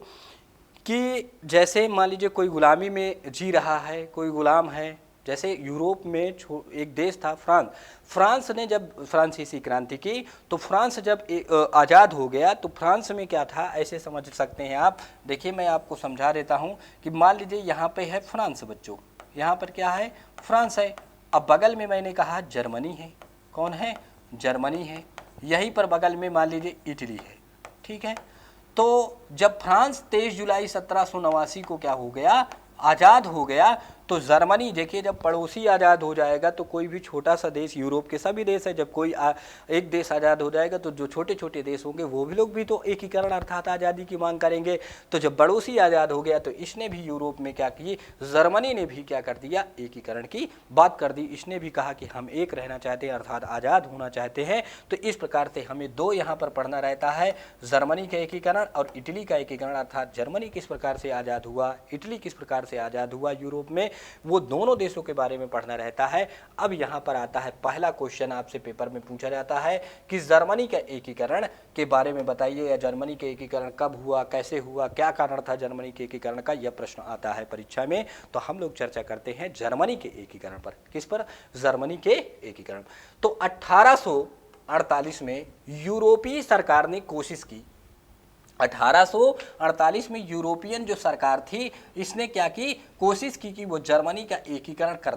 कि जैसे मान लीजिए कोई गुलामी में जी रहा है, कोई गुलाम है। जैसे यूरोप में एक देश था फ्रांस ने जब फ्रांसीसी क्रांति की, तो फ्रांस जब आज़ाद हो गया तो फ्रांस में क्या था, ऐसे समझ सकते हैं आप। देखिए मैं आपको समझा देता हूँ कि मान लीजिए यहाँ पे है फ्रांस बच्चों, यहाँ पर क्या है? फ्रांस है। अब बगल में मैंने कहा जर्मनी है। कौन है? जर्मनी है। यहीं पर बगल में मान लीजिए इटली है। ठीक है, तो जब फ्रांस 23 जुलाई 1789 को क्या हो गया? आज़ाद हो गया। तो जर्मनी, देखिए जब पड़ोसी आज़ाद हो जाएगा तो कोई भी छोटा सा देश, यूरोप के सभी देश है, जब कोई एक देश आज़ाद हो जाएगा तो जो छोटे छोटे देश होंगे वो भी लोग भी तो एकीकरण अर्थात आज़ादी की मांग करेंगे। तो जब पड़ोसी आज़ाद हो गया तो इसने भी यूरोप में क्या की, जर्मनी ने भी क्या कर दिया? एकीकरण की बात कर दी। इसने भी कहा कि हम एक रहना चाहते हैं, अर्थात आज़ाद होना चाहते हैं। तो इस प्रकार से हमें 2 यहाँ पर पढ़ना रहता है, जर्मनी का एकीकरण और इटली का एकीकरण, अर्थात जर्मनी किस प्रकार से आज़ाद हुआ, इटली किस प्रकार से आज़ाद हुआ यूरोप में, वो दोनों देशों के बारे में पढ़ना रहता है। अब यहाँ पर आता है पहला क्वेश्चन, आपसे पेपर में पूछा जाता है कि जर्मनी का एकीकरण के बारे में बताइए, या जर्मनी के एकीकरण कब हुआ, कैसे हुआ, क्या कारण था जर्मनी के एकीकरण का। यह प्रश्न आता है परीक्षा में। तो हम लोग चर्चा करते हैं जर्मनी के एकीकरण पर। किस पर? जर्मनी के एकीकरण। तो 1848 में यूरोपीय सरकार ने कोशिश की। 1848 में यूरोपियन जो सरकार थी, इसने क्या की? कोशिश की कि वो जर्मनी का एकीकरण कर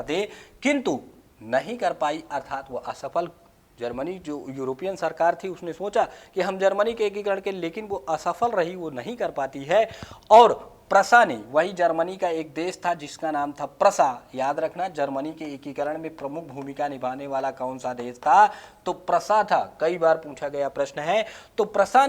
दे, किंतु नहीं कर पाई, अर्थात वो असफल। जर्मनी जो यूरोपियन सरकार थी उसने सोचा कि हम जर्मनी के एकीकरण के, लेकिन वो असफल रही, वो नहीं कर पाती है। और प्रसा ने, वही जर्मनी का एक देश था जिसका नाम था प्रसा। याद रखना जर्मनी के एकीकरण में प्रमुख भूमिका निभाने वाला कौन सा देश था? तो प्रसा था। कई बार पूछा गया प्रश्न है। तो प्रसा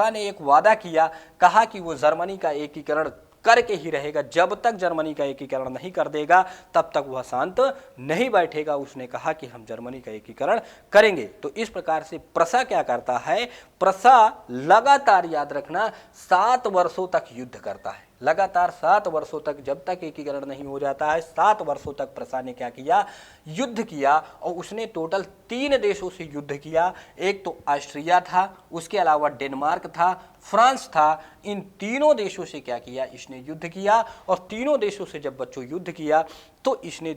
ने एक वादा किया, कहा कि वो जर्मनी का एकीकरण करके ही रहेगा। जब तक जर्मनी का एकीकरण नहीं कर देगा तब तक वह शांत नहीं बैठेगा। उसने कहा कि हम जर्मनी का एकीकरण करेंगे। तो इस प्रकार से प्रसा क्या करता है? प्रसा लगातार, याद रखना, 7 वर्षों तक युद्ध करता है। लगातार 7 वर्षों तक, जब तक एकीकरण नहीं हो जाता है, 7 वर्षों तक प्रसा ने क्या किया? युद्ध किया। और उसने टोटल 3 देशों से युद्ध किया। एक तो ऑस्ट्रिया था, उसके अलावा डेनमार्क था, फ्रांस था। इन तीनों देशों से क्या किया? इसने युद्ध किया। और तीनों देशों से जब बच्चों युद्ध किया तो इसने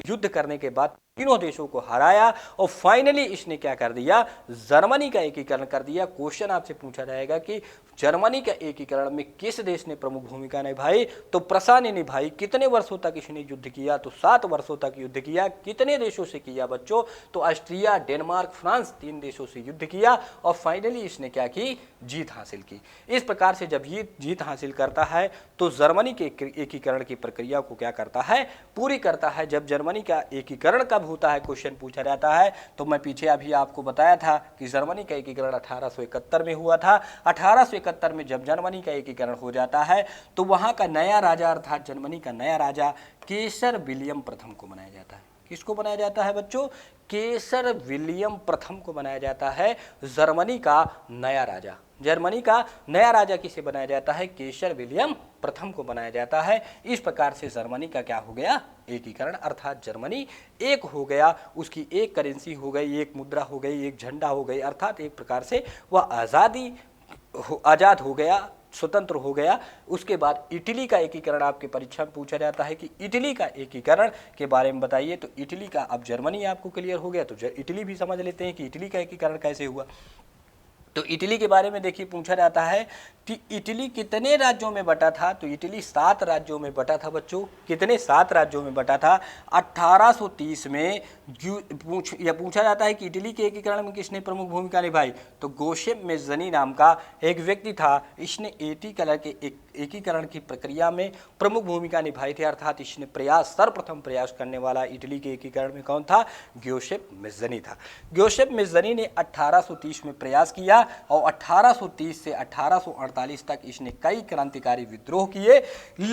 युद्ध करने के बाद तीनों देशों को हराया और फाइनली इसने क्या कर दिया, जर्मनी का एकीकरण कर दिया। क्वेश्चन आपसे पूछा जाएगा कि जर्मनी का एकीकरण में किस देश ने प्रमुख भूमिका निभाई, तो प्रसा ने निभाई। कितने वर्षों तक इसने युद्ध किया, तो 7 वर्षों तक युद्ध किया। कितने देशों से किया बच्चों, तो ऑस्ट्रिया, डेनमार्क, फ्रांस, 3 देशों से युद्ध किया और फाइनली इसने क्या की, जीत हासिल की। इस प्रकार से जब ये जीत हासिल करता है तो जर्मनी के एकीकरण की प्रक्रिया को क्या करता है, पूरी करता है। जब जर्मनी का एकीकरण कब होता है, क्वेश्चन पूछा जाता है, तो मैं पीछे अभी आपको बताया था कि जर्मनी का एकीकरण 1871 में हुआ था। 1871 में जब जर्मनी का एकीकरण हो जाता है तो वहां का नया राजा अर्थात जर्मनी का नया राजा केसर विलियम प्रथम को बनाया जाता है। किसको बनाया जाता है बच्चों, केसर विलियम प्रथम को बनाया जाता है जर्मनी का नया राजा। जर्मनी का नया राजा किसे बनाया जाता है, केसर विलियम प्रथम को बनाया जाता है। इस प्रकार से जर्मनी का क्या हो गया, एकीकरण, अर्थात जर्मनी एक हो गया, उसकी एक करेंसी हो गई, एक मुद्रा हो गई, एक झंडा हो गई, अर्थात एक प्रकार से वह आज़ाद हो गया, स्वतंत्र हो गया। उसके बाद इटली का एकीकरण आपके परीक्षा में पूछा जाता है कि इटली का एकीकरण के बारे में बताइए। तो इटली का, अब जर्मनी आपको क्लियर हो गया तो इटली भी समझ लेते हैं कि इटली का एकीकरण कैसे हुआ। तो इटली के बारे में देखिए पूछा जाता है कि इटली कितने राज्यों में बटा था, तो इटली 7 राज्यों में बटा था बच्चों। कितने, 7 राज्यों में बटा था। 1830 में पूछा जाता है कि इटली के एकीकरण में किसने प्रमुख भूमिका निभाई, तो गोशेप मेज़नी नाम का एक व्यक्ति था। इसने एटी-कलर के एकीकरण की प्रक्रिया में प्रमुख भूमिका निभाई थी, अर्थात इसने सर्वप्रथम प्रयास करने वाला इटली के एकीकरण में कौन था, गोशेप मेज़नी था। गोशेप मेज़नी ने 1830 में प्रयास किया और 1830 से 1848 तक इसने कई क्रांतिकारी विद्रोह किए,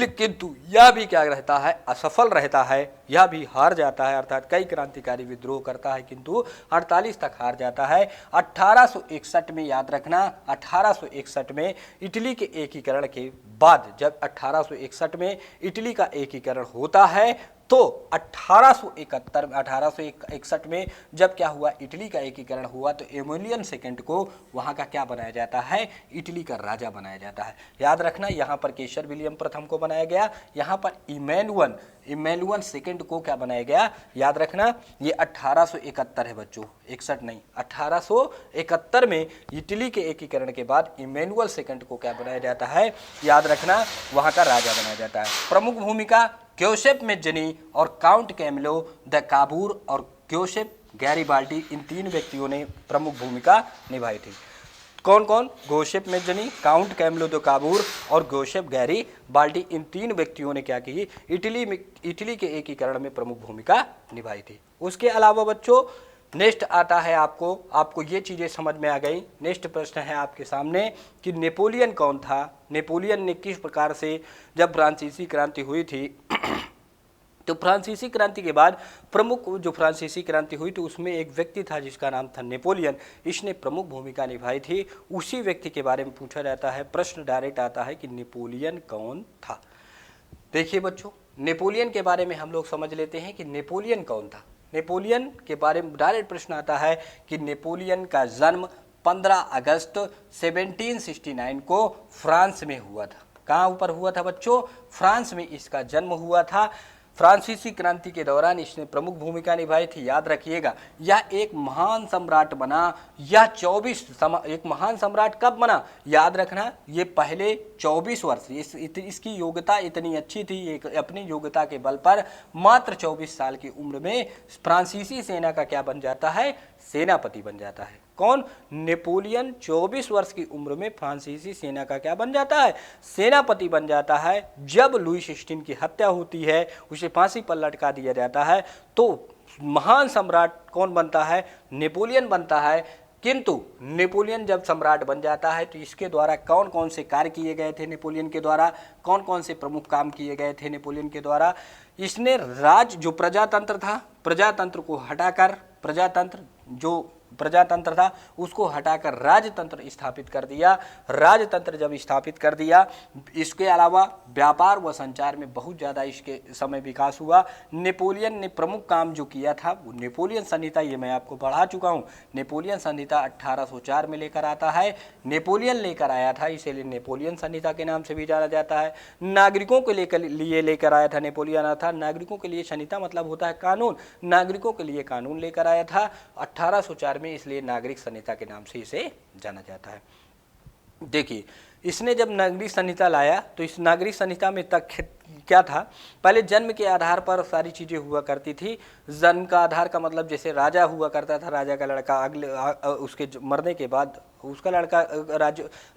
किंतु यह भी क्या रहता है, असफल रहता है, यह भी हार जाता है। अर्थात कई क्रांतिकारी विद्रोह करता है किंतु 48 तक हार जाता है। 1861 में, याद रखना, 1861 में इटली के एकीकरण के बाद, जब 1861 में इटली का एकीकरण होता है तो 1861 में जब क्या हुआ, इटली का एकीकरण हुआ तो एमुलियन सेकंड को वहां का क्या बनाया जाता है, इटली का राजा बनाया जाता है। याद रखना, यहाँ पर केसर विलियम प्रथम को बनाया गया, यहाँ पर इमैनुअल सेकंड को क्या बनाया गया, याद रखना। ये 1871 है बच्चों, 61 नहीं, 1871 में इटली के एकीकरण के बाद इमैनुअल सेकंड को क्या बनाया जाता है, याद रखना, वहां का राजा बनाया जाता है। प्रमुख भूमिका गोशेप मेज़नी और काउंट कैमिलो द काबूर और गोशेप गैरिबाल्डी, इन 3 व्यक्तियों ने प्रमुख भूमिका निभाई थी। कौन कौन, गोशेप मेज़नी, काउंट कैमिलो द काबूर और गोशेप गैरिबाल्डी, इन 3 व्यक्तियों ने क्या की, इटली के एकीकरण में प्रमुख भूमिका निभाई थी। उसके अलावा बच्चों नेक्स्ट आता है, आपको ये चीज़ें समझ में आ गई। नेक्स्ट प्रश्न है आपके सामने कि नेपोलियन कौन था, नेपोलियन ने किस प्रकार से, जब फ्रांसीसी क्रांति हुई थी तो फ्रांसीसी क्रांति के बाद प्रमुख जो फ्रांसीसी क्रांति हुई तो उसमें एक व्यक्ति था जिसका नाम था नेपोलियन, इसने प्रमुख भूमिका निभाई थी। उसी व्यक्ति के बारे में पूछा जाता है, प्रश्न डायरेक्ट आता है कि नेपोलियन कौन था। देखिए बच्चों, नेपोलियन के बारे में हम लोग समझ लेते हैं कि नेपोलियन कौन था। नेपोलियन के बारे में डायरेक्ट प्रश्न आता है कि नेपोलियन का जन्म 15 अगस्त 1769 को फ्रांस में हुआ था। कहाँ ऊपर हुआ था बच्चों, फ्रांस में इसका जन्म हुआ था। फ्रांसीसी क्रांति के दौरान इसने प्रमुख भूमिका निभाई थी। याद रखिएगा, यह एक महान सम्राट बना। यह एक महान सम्राट कब बना, याद रखना, ये पहले 24 वर्ष, इसकी योग्यता इतनी अच्छी थी, अपनी योग्यता के बल पर मात्र 24 साल की उम्र में फ्रांसीसी सेना का क्या बन जाता है, सेनापति बन जाता है। कौन, नेपोलियन 24 वर्ष की उम्र में फ्रांसीसी सेना का क्या बन जाता है, सेनापति बन जाता है। जब लुई 16 की हत्या होती है, उसे फांसी पर लटका दिया जाता है, तो महान सम्राट कौन बनता है, नेपोलियन बनता है। किंतु नेपोलियन जब सम्राट बन जाता है तो इसके द्वारा कौन कौन से कार्य किए गए थे, नेपोलियन के द्वारा कौन कौन से प्रमुख काम किए गए थे नेपोलियन के द्वारा। इसने जो प्रजातंत्र था, प्रजातंत्र को हटाकर, प्रजातंत्र जो प्रजातंत्र था उसको हटाकर राजतंत्र स्थापित कर दिया। राजतंत्र जब स्थापित कर दिया, इसके अलावा व्यापार व संचार में बहुत ज़्यादा इसके समय विकास हुआ। नेपोलियन ने प्रमुख काम जो किया था वो नेपोलियन संहिता, ये मैं आपको पढ़ा चुका हूँ। नेपोलियन संहिता 1804 में लेकर आता है, नेपोलियन लेकर आया था, इसीलिए नेपोलियन संहिता के नाम से भी जाना जाता है। नागरिकों के लिए लेकर आया था नेपोलियन, अर्थात नागरिकों के लिए संहिता मतलब होता है कानून, नागरिकों के लिए कानून लेकर आया था 1804 में, इसलिए नागरिक संहिता के नाम से इसे जाना जाता है। देखिए, इसने जब नागरिक संहिता लाया तो इस नागरिक संहिता में तक क्या था, पहले जन्म के आधार पर सारी चीज़ें हुआ करती थी। जन्म का आधार का मतलब जैसे राजा हुआ करता था, राजा का लड़का अगले उसके मरने के बाद उसका लड़का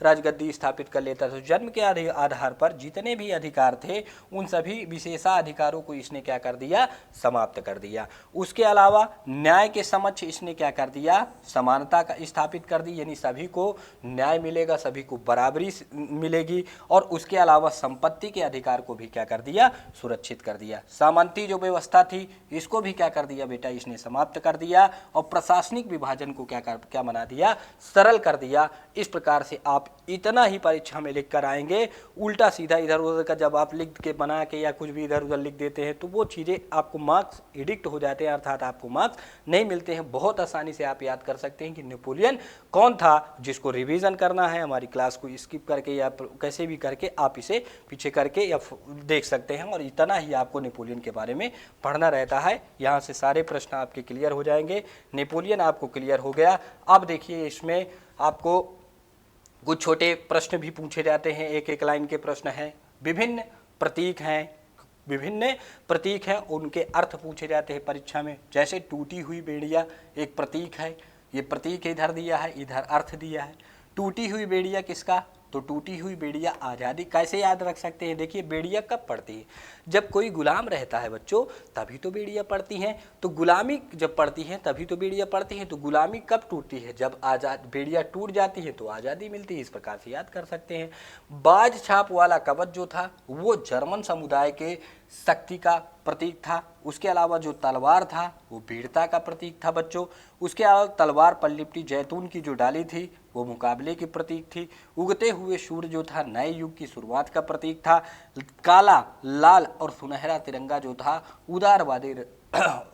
राजगद्दी स्थापित कर लेता था। जन्म के आधार पर जितने भी अधिकार थे उन सभी विशेषाधिकारों को इसने क्या कर दिया, समाप्त कर दिया। उसके अलावा न्याय के समक्ष इसने क्या कर दिया, समानता का स्थापित कर दी, यानी सभी को न्याय मिलेगा, सभी को बराबरी मिलेगी। और उसके अलावा संपत्ति के अधिकार को भी क्या कर दिया, सुरक्षित कर दिया। सामंती जो व्यवस्था थी इसको भी क्या कर दिया बेटा, इसने समाप्त कर दिया। और प्रशासनिक विभाजन को क्या बना दिया, सरल कर दिया। इस प्रकार से आप इतना ही परीक्षा में लिख कर आएंगे। उल्टा सीधा इधर उधर का जब आप लिख के बना के या कुछ भी इधर उधर लिख देते हैं तो वो चीज़ें आपको मार्क्स एडिक्ट हो जाते हैं, अर्थात आपको मार्क्स नहीं मिलते हैं। बहुत आसानी से आप याद कर सकते हैं कि नेपोलियन कौन था। जिसको रिवीजन करना है हमारी क्लास को स्किप करके या कैसे भी करके आप इसे पीछे करके या देख सकते हैं, और इतना ही आपको नेपोलियन के बारे में पढ़ना रहता है। यहाँ से सारे प्रश्न आपके क्लियर हो जाएंगे। नेपोलियन आपको क्लियर हो गया। अब देखिए, इसमें आपको कुछ छोटे प्रश्न भी पूछे जाते हैं, एक एक लाइन के प्रश्न हैं। विभिन्न प्रतीक हैं, उनके अर्थ पूछे जाते हैं परीक्षा में। जैसे टूटी हुई बेड़िया एक प्रतीक है, ये प्रतीक इधर दिया है, इधर अर्थ दिया है। टूटी हुई बेड़िया किसका, तो टूटी हुई बेड़िया आज़ादी। कैसे याद रख सकते हैं, देखिए बेड़िया कब पड़ती है, जब कोई गुलाम रहता है बच्चों तभी तो बेड़िया पड़ती हैं। तो गुलामी जब पड़ती हैं तभी तो बेड़िया पड़ती हैं। तो गुलामी कब टूटती है, जब आज़ाद बेड़िया टूट जाती है तो आज़ादी मिलती है। इस प्रकार से याद कर सकते हैं। बाज छाप वाला कवच जो था वो जर्मन समुदाय के शक्ति का प्रतीक था। उसके अलावा जो तलवार था वो वीरता का प्रतीक था बच्चों। उसके अलावा तलवार पर लिपटी जैतून की जो डाली थी वो मुकाबले की प्रतीक थी। उगते हुए सूर्य जो था नए युग की शुरुआत का प्रतीक था। काला, लाल और सुनहरा तिरंगा जो था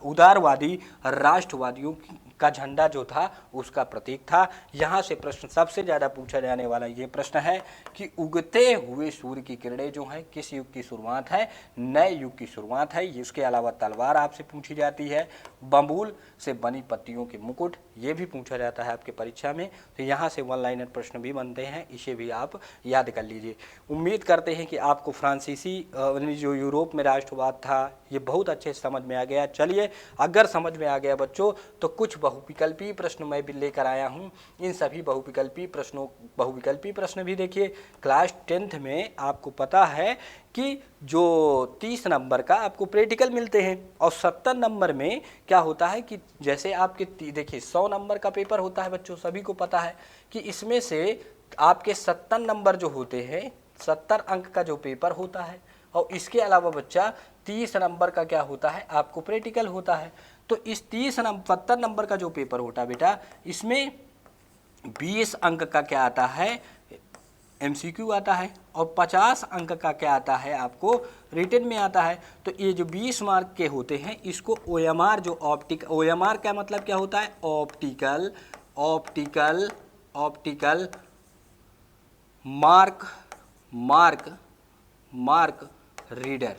उदारवादी राष्ट्रवादियों का झंडा जो था उसका प्रतीक था। यहाँ से प्रश्न सबसे ज़्यादा पूछा जाने वाला ये प्रश्न है कि उगते हुए सूर्य की किरणें जो हैं किस युग की शुरुआत है, नए युग की शुरुआत है। इसके अलावा तलवार आपसे पूछी जाती है। बम्बूल से बनी पत्तियों के मुकुट, ये भी पूछा जाता है आपके परीक्षा में। तो यहाँ से वन लाइनर प्रश्न भी बनते हैं, इसे भी आप याद कर लीजिए। उम्मीद करते हैं कि आपको फ्रांसीसी जो यूरोप में राष्ट्रवाद था ये बहुत अच्छे से समझ में आ गया। चलिए, अगर समझ में आ गया बच्चों तो कुछ बहुविकल्पी प्रश्न मैं भी लेकर आया हूँ। इन सभी बहुविकल्पी प्रश्न भी देखिए। क्लास 10th में आपको पता है कि जो 30 नंबर का आपको प्रैक्टिकल मिलते हैं और 70 नंबर में क्या होता है कि जैसे आपके देखिए 100 नंबर का पेपर होता है बच्चों, सभी को पता है कि इसमें से आपके 70 नंबर जो होते हैं, 70 अंक का जो पेपर होता है, और इसके अलावा बच्चा 30 नंबर का क्या होता है आपको प्रैक्टिकल होता है। तो इस 70 नंबर का जो पेपर होता है बेटा, इसमें 20 अंक का क्या आता है, MCQ आता है, और 50 अंक का क्या आता है आपको रिटन में आता है। तो ये जो 20 मार्क के होते हैं इसको OMR OMR का मतलब क्या होता है, ऑप्टिकल मार्क रीडर,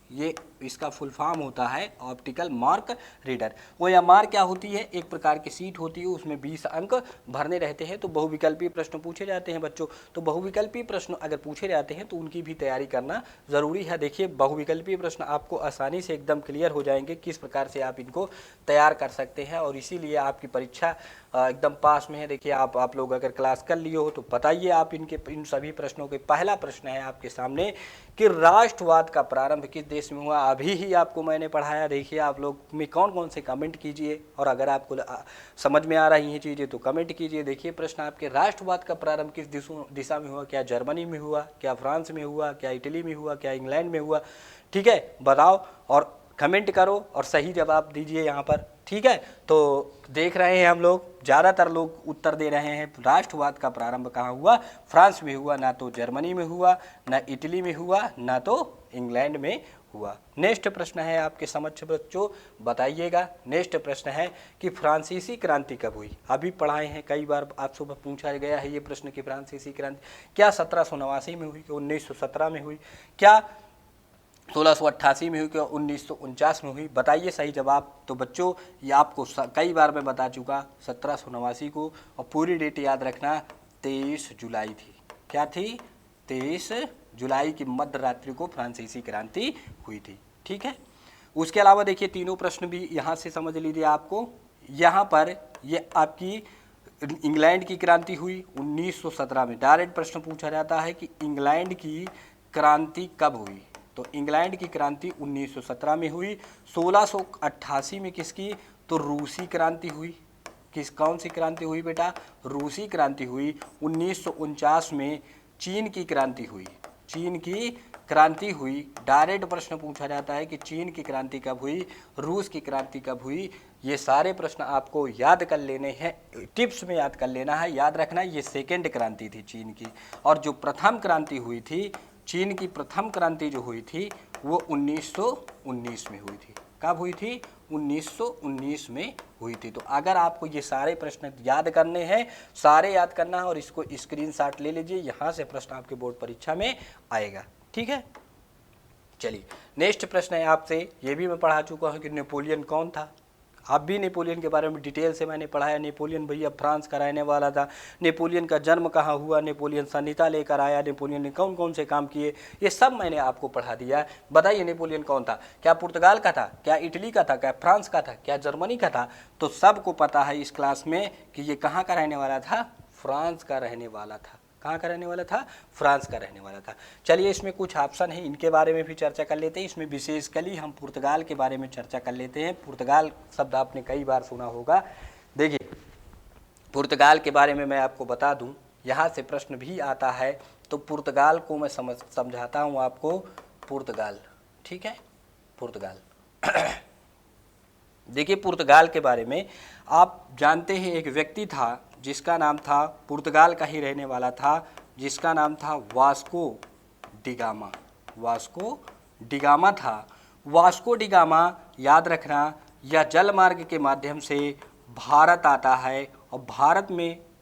ये इसका फुल फॉर्म होता है ऑप्टिकल मार्क रीडर। OMR क्या होती है, एक प्रकार की सीट होती है, उसमें 20 अंक भरने रहते हैं। तो बहुविकल्पी प्रश्न पूछे जाते हैं बच्चों। तो बहुविकल्पी प्रश्न अगर पूछे जाते हैं तो उनकी भी तैयारी करना ज़रूरी है। देखिए, बहुविकल्पी प्रश्न आपको आसानी से एकदम क्लियर हो जाएंगे किस प्रकार से आप इनको तैयार कर सकते हैं, और इसीलिए आपकी परीक्षा एकदम पास में है। देखिए, आप लोग अगर क्लास कर लिए हो तो बताइए आप इन सभी प्रश्नों के। पहला प्रश्न है आपके सामने कि राष्ट्रवाद का प्रारंभ किस देश में हुआ। अभी ही आपको मैंने पढ़ाया। देखिए, आप लोग में कौन कौन से कमेंट कीजिए, और अगर आपको समझ में आ रही हैं चीज़ें तो कमेंट कीजिए। देखिए, प्रश्न आपके, राष्ट्रवाद का प्रारंभ किस दिशा में हुआ, क्या जर्मनी में हुआ, क्या फ्रांस में हुआ, क्या इटली में हुआ, क्या इंग्लैंड में हुआ। ठीक है, बताओ। और कमेंट करो और सही जवाब दीजिए यहाँ पर, ठीक है। तो देख रहे हैं हम लोग, ज़्यादातर लोग उत्तर दे रहे हैं राष्ट्रवाद का प्रारंभ कहाँ हुआ, फ्रांस में हुआ, ना तो जर्मनी में हुआ, ना इटली में हुआ, ना तो इंग्लैंड में हुआ। नेक्स्ट प्रश्न है आपके समक्ष बच्चों, बताइएगा। नेक्स्ट प्रश्न है कि फ्रांसीसी क्रांति कब हुई। अभी पढ़ाए हैं, कई बार आपसे पूछा गया है ये प्रश्न कि फ्रांसीसी क्रांति क्या 1789 में हुई, कि 1917 में हुई, क्या 1688 में हुई, कि 1949 में हुई। बताइए सही जवाब। तो बच्चों ये आपको कई बार मैं बता चुका 1789 को, और पूरी डेट याद रखना 23 जुलाई थी। क्या थी? 23 जुलाई की मध्य रात्रि को फ्रांसीसी क्रांति हुई थी, ठीक है। उसके अलावा देखिए तीनों प्रश्न भी यहाँ से समझ लीजिए आपको। यहाँ पर ये आपकी इंग्लैंड की क्रांति हुई 1917 में। डायरेक्ट प्रश्न पूछा जाता है कि इंग्लैंड की क्रांति कब हुई, तो इंग्लैंड की क्रांति 1917 में हुई। 1688 में किसकी? तो रूसी क्रांति हुई। कौन सी क्रांति हुई बेटा? रूसी क्रांति हुई। 1949 में चीन की क्रांति हुई। चीन की क्रांति हुई। डायरेक्ट प्रश्न पूछा जाता है कि चीन की क्रांति कब हुई, रूस की क्रांति कब हुई। ये सारे प्रश्न आपको याद कर लेने हैं, टिप्स में याद कर लेना है। याद रखना ये सेकेंड क्रांति थी चीन की, और जो प्रथम क्रांति हुई थी, चीन की प्रथम क्रांति जो हुई थी वो 1919 में हुई थी। कब हुई थी? 1919 में हुई थी। तो अगर आपको ये सारे प्रश्न याद करने हैं, सारे याद करना है, और इसको स्क्रीनशॉट ले लीजिए, यहाँ से प्रश्न आपके बोर्ड परीक्षा में आएगा, ठीक है। चलिए नेक्स्ट प्रश्न है आपसे, ये भी मैं पढ़ा चुका हूँ कि नेपोलियन कौन था। आप भी नेपोलियन के बारे में डिटेल से मैंने पढ़ाया। नेपोलियन भैया फ्रांस का रहने वाला था। नेपोलियन का जन्म कहाँ हुआ, नेपोलियन संहिता लेकर आया, नेपोलियन ने कौन कौन से काम किए, ये सब मैंने आपको पढ़ा दिया। बताइए नेपोलियन कौन था? क्या पुर्तगाल का था, क्या इटली का था, क्या फ्रांस का था, क्या जर्मनी का था? तो सबको पता है इस क्लास में कि ये कहाँ का रहने वाला था, फ्रांस का रहने वाला था। कहाँ का रहने वाला था? फ्रांस का रहने वाला था। चलिए इसमें कुछ ऑप्शन है, इनके बारे में भी चर्चा कर लेते हैं। इसमें विशेषकली हम पुर्तगाल के बारे में चर्चा कर लेते हैं। पुर्तगाल शब्द आपने कई बार सुना होगा। देखिए पुर्तगाल के बारे में मैं आपको बता दूं, यहाँ से प्रश्न भी आता है, तो पुर्तगाल को मैं समझाता हूँ आपको। पुर्तगाल, ठीक है, पुर्तगाल देखिए पुर्तगाल के बारे में आप जानते हैं, एक व्यक्ति था जिसका नाम था, पुर्तगाल का ही रहने वाला था, जिसका नाम था वास्को डिगामा। वास्को डिगामा था। वास्को डिगामा याद रखना, यह जल मार्ग के माध्यम से भारत आता है, और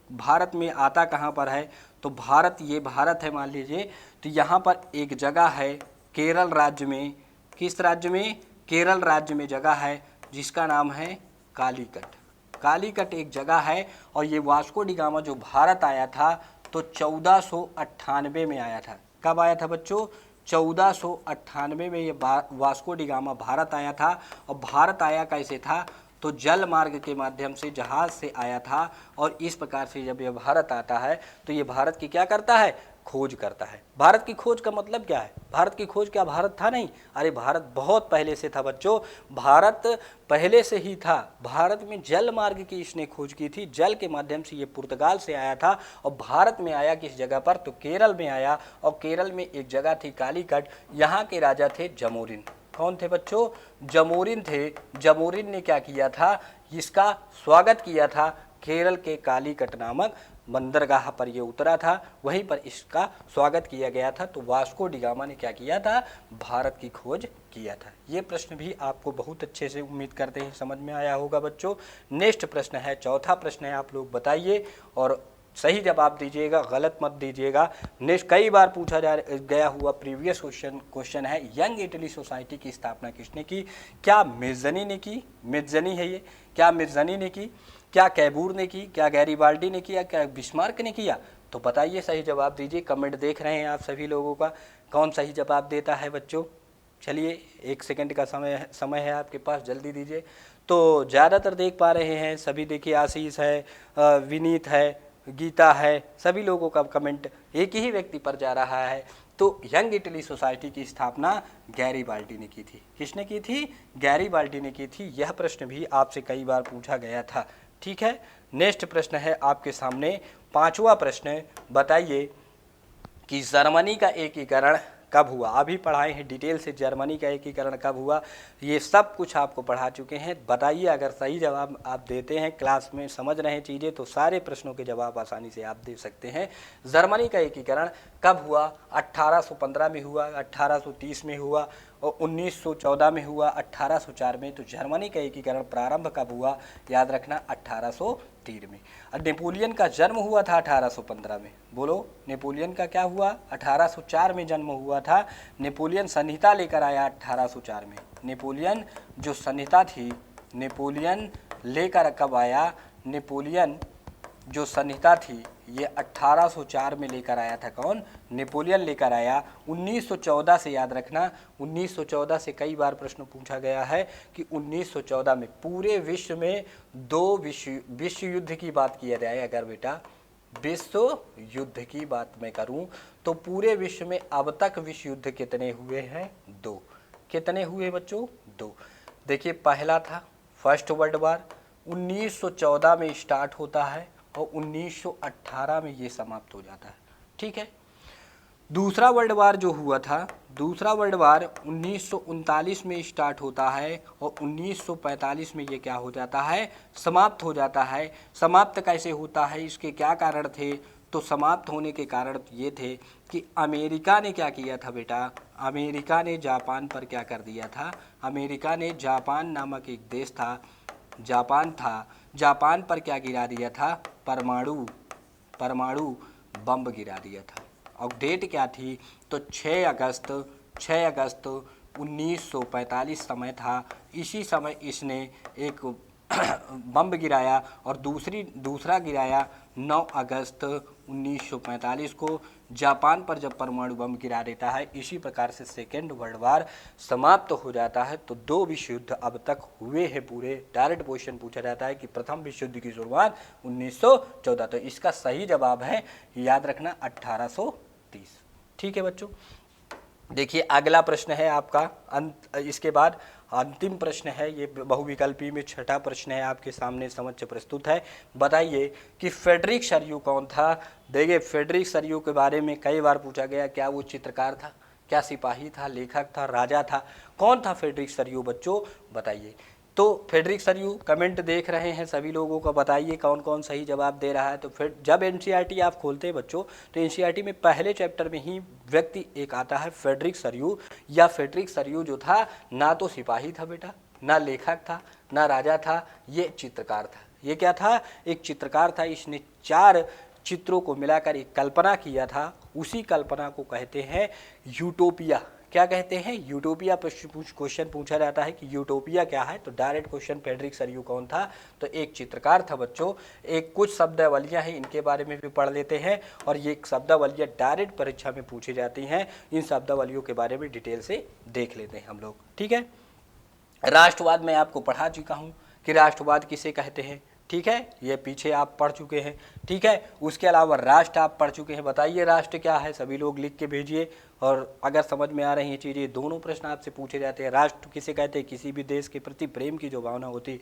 भारत में आता कहाँ पर है, तो भारत, ये भारत है मान लीजिए, तो यहाँ पर एक जगह है केरल राज्य में। किस राज्य में? केरल राज्य में जगह है जिसका नाम है कालीकट। कालीकट एक जगह है, और ये वास्को डिगामा जो भारत आया था तो 1498 में आया था। कब आया था बच्चों? 1498 में ये वास्को डिगामा भारत आया था। और भारत आया कैसे था? तो जल मार्ग के माध्यम से, जहाज से आया था। और इस प्रकार से जब ये भारत आता है तो ये भारत की क्या करता है? खोज करता है। भारत की खोज का मतलब क्या है? भारत की खोज क्या भारत था? नहीं, अरे भारत बहुत पहले से था बच्चों। भारत पहले से ही था। भारत में जल मार्ग की इसने खोज की थी। जल के माध्यम से ये पुर्तगाल से आया था, और भारत में आया किस जगह पर? तो केरल में आया। और केरल में एक जगह थी कालीकट, यहाँ के राजा थे जमोरिन। कौन थे बच्चों? जमोरिन थे। जमोरिन ने क्या किया था? इसका स्वागत किया था। केरल के कालीकट नामक बंदरगाह पर ये उतरा था, वहीं पर इसका स्वागत किया गया था। तो वास्को डिगामा ने क्या किया था? भारत की खोज किया था। ये प्रश्न भी आपको बहुत अच्छे से, उम्मीद करते हैं, समझ में आया होगा बच्चों। नेक्स्ट प्रश्न है, चौथा प्रश्न है, आप लोग बताइए और सही जवाब दीजिएगा, गलत मत दीजिएगा। नेक्स्ट कई बार पूछा गया हुआ प्रीवियस क्वेश्चन है, यंग इटली सोसाइटी की स्थापना किसने की? क्या मिर्जनी ने की? मिर्जनी है ये। क्या मिर्जनी ने की? क्या कैबूर ने की? क्या गैरीबाल्डी ने किया? क्या बिस्मार्क ने किया? तो बताइए, सही जवाब दीजिए। कमेंट देख रहे हैं आप सभी लोगों का, कौन सही जवाब देता है बच्चों? चलिए 1 सेकंड का समय है आपके पास, जल्दी दीजिए। तो ज़्यादातर देख पा रहे हैं सभी। देखिए आशीष है, विनीत है, गीता है, सभी लोगों का कमेंट एक ही व्यक्ति पर जा रहा है। तो यंग इटली सोसाइटी की स्थापना गैरीबाल्डी ने की थी। किसने की थी? गैरीबाल्डी ने की थी। यह प्रश्न भी आपसे कई बार पूछा गया था, ठीक है। नेक्स्ट प्रश्न है आपके सामने, 5वां प्रश्न। बताइए कि जर्मनी का एकीकरण कब हुआ, अभी पढ़ाए हैं डिटेल से जर्मनी का एकीकरण कब हुआ, ये सब कुछ आपको पढ़ा चुके हैं। बताइए अगर सही जवाब आप देते हैं, क्लास में समझ रहे हैं चीज़ें, तो सारे प्रश्नों के जवाब आसानी से आप दे सकते हैं। जर्मनी का एकीकरण कब हुआ, 1815 में हुआ, 1830 में हुआ और 1914 में हुआ, 1804 में। तो जर्मनी का एकीकरण प्रारंभ कब हुआ, याद रखना 1803 में। और नेपोलियन का जन्म हुआ था 1815 में। बोलो नेपोलियन का क्या हुआ, 1804 में जन्म हुआ था। नेपोलियन संहिता लेकर आया 1804 में। नेपोलियन जो संहिता थी, नेपोलियन लेकर कब आया, नेपोलियन जो संहिता थी ये 1804 में लेकर आया था। कौन, नेपोलियन लेकर आया। 1914 से याद रखना, 1914 से कई बार प्रश्न पूछा गया है कि 1914 में पूरे विश्व में 2 विश्व युद्ध की बात किया जाए। अगर बेटा विश्व युद्ध की बात मैं करूं तो पूरे विश्व में अब तक विश्व युद्ध कितने हुए हैं, 2। कितने हुए बच्चों, 2। देखिए पहला था फर्स्ट वर्ल्ड वार, 1914 में स्टार्ट होता है और 1918 में ये समाप्त हो जाता है। ठीक है। दूसरा वर्ल्ड वार जो हुआ था, दूसरा वर्ल्ड वार 1939 में स्टार्ट होता है और 1945 में ये क्या हो जाता है, समाप्त हो जाता है। समाप्त कैसे होता है, इसके क्या कारण थे, तो समाप्त होने के कारण ये थे कि अमेरिका ने क्या किया था बेटा, अमेरिका ने जापान पर क्या कर दिया था, अमेरिका ने जापान नामक एक देश था, जापान था, जापान पर क्या गिरा दिया था, परमाणु बम गिरा दिया था। और डेट क्या थी, तो 6 अगस्त 1945 समय था। इसी समय इसने एक बम गिराया और दूसरा गिराया 9 अगस्त 1945 को। जापान पर जब परमाणु बम गिरा देता है, इसी प्रकार से सेकेंड वर्ल्ड वार समाप्त हो जाता है। तो 2 विश्व युद्ध अब तक हुए हैं पूरे। डायरेक्ट क्वेश्चन पूछा जाता है कि प्रथम विश्व युद्ध की शुरुआत 1914। तो इसका सही जवाब है, याद रखना 1830। ठीक है बच्चों। देखिए अगला प्रश्न है आपका इसके बाद अंतिम प्रश्न है, ये बहुविकल्पी में छठा प्रश्न है, आपके सामने समक्ष प्रस्तुत है। बताइए कि फ्रेडरिक सरयू कौन था। देखिए फ्रेडरिक सरयू के बारे में कई बार पूछा गया, क्या वो चित्रकार था, क्या सिपाही था, लेखक था, राजा था, कौन था फ्रेडरिक सरयू बच्चों, बताइए। तो फ्रेडरिक सरयू कमेंट देख रहे हैं सभी लोगों का, बताइए कौन कौन सही जवाब दे रहा है। तो फिर जब एनसीईआरटी आप खोलते हैं बच्चों, तो एनसीईआरटी में पहले चैप्टर में ही व्यक्ति एक आता है फ्रेडरिक सरयू। या फ्रेडरिक सरयू जो था ना तो सिपाही था बेटा, ना लेखक था, ना राजा था, ये चित्रकार था। ये क्या था, एक चित्रकार था। इसने 4 चित्रों को मिलाकर एक कल्पना किया था। उसी कल्पना को कहते हैं यूटोपिया। क्या कहते हैं, यूटोपिया। क्वेश्चन पूछा जाता है कि यूटोपिया क्या है, तो डायरेक्ट क्वेश्चन फ्रेडरिक सरयू कौन था, तो एक चित्रकार था बच्चों। एक कुछ शब्दावलियां हैं, इनके बारे में भी पढ़ लेते हैं। और ये शब्दावलियां डायरेक्ट परीक्षा में पूछी जाती हैं, इन शब्दावलियों के बारे में डिटेल से देख लेते हैं हम लोग। ठीक है। राष्ट्रवाद मैं आपको पढ़ा चुका हूँ कि राष्ट्रवाद किसे कहते हैं। ठीक है, ये पीछे आप पढ़ चुके हैं। ठीक है, उसके अलावा राष्ट्र आप पढ़ चुके हैं। बताइए राष्ट्र क्या है, सभी लोग लिख के भेजिए। और अगर समझ में आ रही हैं चीज़ें, दोनों प्रश्न आपसे पूछे जाते हैं। राष्ट्र किसे कहते हैं, किसी भी देश के प्रति प्रेम की जो भावना होती है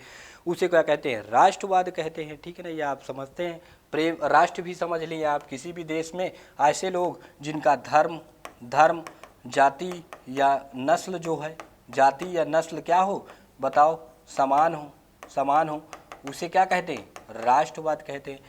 उसे क्या कहते हैं, राष्ट्रवाद कहते हैं। ठीक है ना, ये आप समझते हैं। प्रेम, राष्ट्र भी समझ लिए आप। किसी भी देश में ऐसे लोग जिनका धर्म जाति या नस्ल जो है, जाति या नस्ल क्या हो बताओ, समान हो, उसे क्या कहते हैं, राष्ट्रवाद कहते हैं।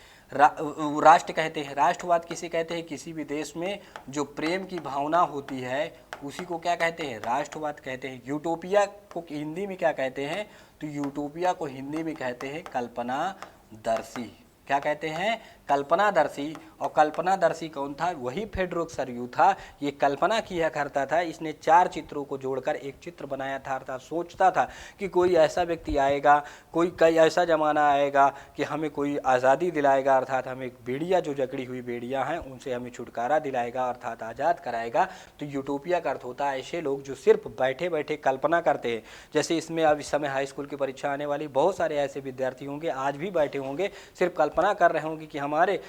राष्ट्र कहते हैं। राष्ट्रवाद किसे कहते हैं, किसी भी देश में जो प्रेम की भावना होती है उसी को क्या कहते हैं, राष्ट्रवाद कहते हैं। यूटोपिया को हिंदी में क्या कहते हैं, तो यूटोपिया को हिंदी में कहते हैं कल्पनादर्शी। क्या कहते हैं, कल्पनादर्शी। और कल्पनादर्शी कौन था, वही फ्रेडरिक सरयू था। ये कल्पना किया करता था, इसने 4 चित्रों को जोड़कर एक चित्र बनाया था। अर्थात सोचता था कि कोई ऐसा व्यक्ति आएगा, कई ऐसा ज़माना आएगा कि हमें कोई आज़ादी दिलाएगा, अर्थात हमें बेड़ियाँ जो जकड़ी हुई बेड़ियाँ हैं उनसे हमें छुटकारा दिलाएगा, अर्थात आज़ाद कराएगा। तो यूटोपिया का अर्थ होता है ऐसे लोग जो सिर्फ बैठे बैठे कल्पना करते हैं। जैसे इसमें अब इस समय हाई स्कूल की परीक्षा आने वाली, बहुत सारे ऐसे विद्यार्थी होंगे, आज भी बैठे होंगे, सिर्फ कल्पना कर रहे होंगे कि हमारे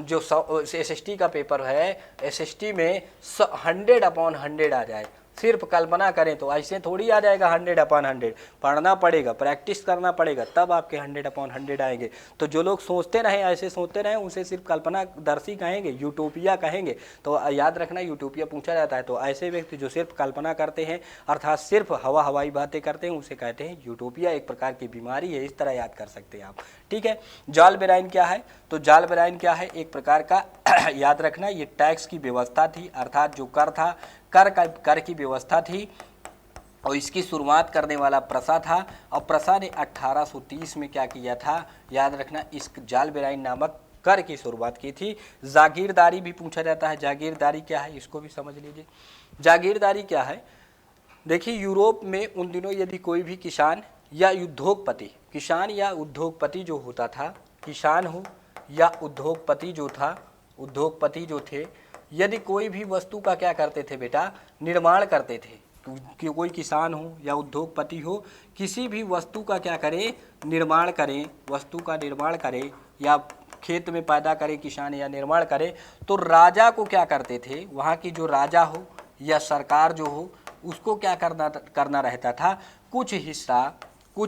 जो SST का पेपर है, SST में 100/100 आ जाए, सिर्फ कल्पना करें तो ऐसे थोड़ी आ जाएगा 100/100। पढ़ना पड़ेगा, प्रैक्टिस करना पड़ेगा, तब आपके 100/100 आएंगे। तो जो लोग सोचते रहें, ऐसे सोचते रहें, उसे सिर्फ कल्पनादर्शी कहेंगे, यूटोपिया कहेंगे। तो याद रखना यूटोपिया पूछा जाता है। तो ऐसे व्यक्ति जो सिर्फ कल्पना करते हैं अर्थात सिर्फ हवाई बातें करते हैं उसे कहते हैं यूटोपिया। एक प्रकार की बीमारी है, इस तरह याद कर सकते हैं आप। ठीक है, जाल बेराइन क्या है? तो जाल बेराइन क्या है? एक प्रकार का याद रखना, ये टैक्स की व्यवस्था थी, अर्थात जो कर था, कर की व्यवस्था थी, और इसकी शुरुआत करने वाला प्रसा था। और प्रसा ने 1830 में क्या किया था? याद रखना, इस जाल बेराइन नामक कर की शुरुआत की थी। जागीरदारी भी पूछा जाता है। जागीरदारी क्या है, इसको भी समझ लीजिए। जागीरदारी क्या है? देखिए, यूरोप में उन दिनों यदि कोई भी किसान या उद्योगपति, किसान या उद्योगपति जो होता था, किसान हो या उद्योगपति जो था, उद्योगपति जो थे, यदि कोई भी वस्तु का क्या करते थे बेटा? निर्माण करते थे। कि कोई किसान हो या उद्योगपति हो, किसी भी वस्तु का क्या करे? निर्माण करें, वस्तु का निर्माण करे या खेत में पैदा करे किसान या निर्माण करे, तो राजा को क्या करते थे? वहाँ की जो राजा हो या सरकार जो हो, उसको क्या करना रहता था? कुछ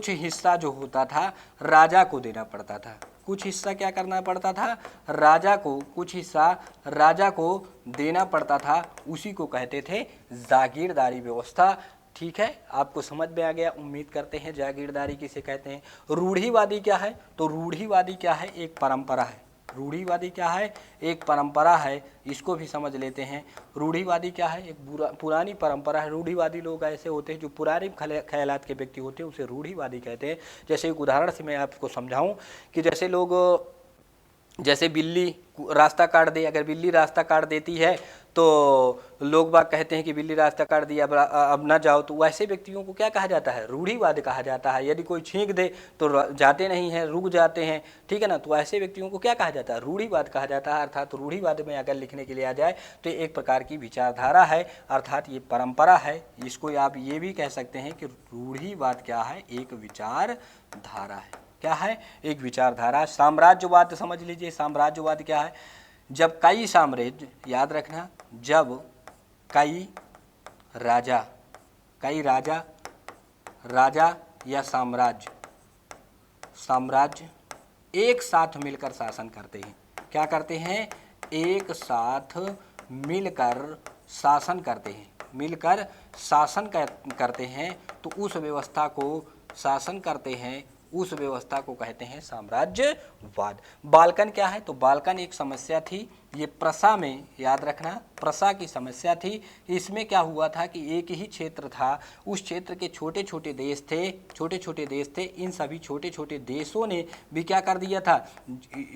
हिस्सा जो होता था राजा को देना पड़ता था। कुछ हिस्सा क्या करना पड़ता था? राजा को, कुछ हिस्सा राजा को देना पड़ता था। उसी को कहते थे जागीरदारी व्यवस्था। ठीक है, आपको समझ में आ गया, उम्मीद करते हैं। जागीरदारी किसे कहते हैं? रूढ़िवादी क्या है? तो रूढ़िवादी क्या है? एक परंपरा है। रूढ़िवादी क्या है? एक परंपरा है। इसको भी समझ लेते हैं। रूढ़िवादी क्या है? एक पुरानी परंपरा है। रूढ़िवादी लोग ऐसे होते हैं जो पुराने ख्यालात के व्यक्ति होते हैं, उसे रूढ़िवादी कहते हैं। जैसे एक उदाहरण से मैं आपको समझाऊं कि जैसे लोग, जैसे बिल्ली रास्ता काट दे, अगर बिल्ली रास्ता काट देती है तो लोग बाग कहते हैं कि बिल्ली रास्ता काट दिया, अब ना जाओ। तो वैसे व्यक्तियों को क्या कहा जाता है? रूढ़िवाद कहा जाता है। यदि कोई छींक दे तो जाते नहीं हैं, रुक जाते हैं। ठीक है ना, तो ऐसे व्यक्तियों को क्या कहा जाता है? रूढ़िवाद कहा जाता है। अर्थात रूढ़िवाद में अगर लिखने के लिए आ जाए तो एक प्रकार की विचारधारा है, अर्थात ये परंपरा है। इसको आप ये भी कह सकते हैं कि रूढ़िवाद क्या है? एक विचारधारा है। क्या है? एक विचारधारा। साम्राज्यवाद समझ लीजिए। साम्राज्यवाद क्या है? जब कई साम्राज्य, याद रखना, जब कई राजा या साम्राज्य एक साथ मिलकर शासन करते हैं। क्या करते हैं? एक साथ मिलकर शासन करते हैं। मिलकर शासन करते हैं, तो उस व्यवस्था को शासन करते हैं, उस व्यवस्था को कहते हैं साम्राज्यवाद। बाल्कन क्या है? तो बाल्कन एक समस्या थी। ये प्रसा में, याद रखना, प्रसा की समस्या थी। इसमें क्या हुआ था कि एक ही क्षेत्र था, उस क्षेत्र के छोटे छोटे देश थे। इन सभी छोटे छोटे देशों ने भी क्या कर दिया था?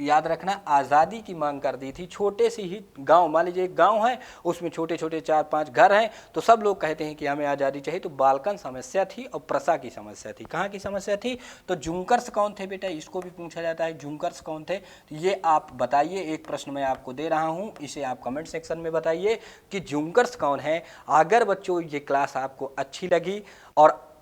याद रखना, आज़ादी की मांग कर दी थी। छोटे से ही गांव, मान लीजिए एक गांव है, उसमें छोटे छोटे 4-5 घर हैं, तो सब लोग कहते हैं कि हमें आज़ादी चाहिए। तो बाल्कन समस्या थी और प्रसा की समस्या थी। कहाँ की समस्या थी? तो जुंकर्स कौन थे बेटा? इसको भी पूछा जाता है, जुंकर्स कौन थे? ये आप बताइए। एक प्रश्न मैं आपको दे रहा हूं, इसे आप कमेंट सेक्शन में बताइए कि जुंकर्स कौन है। अगर बच्चों ये क्लास आपको अच्छी लगी, और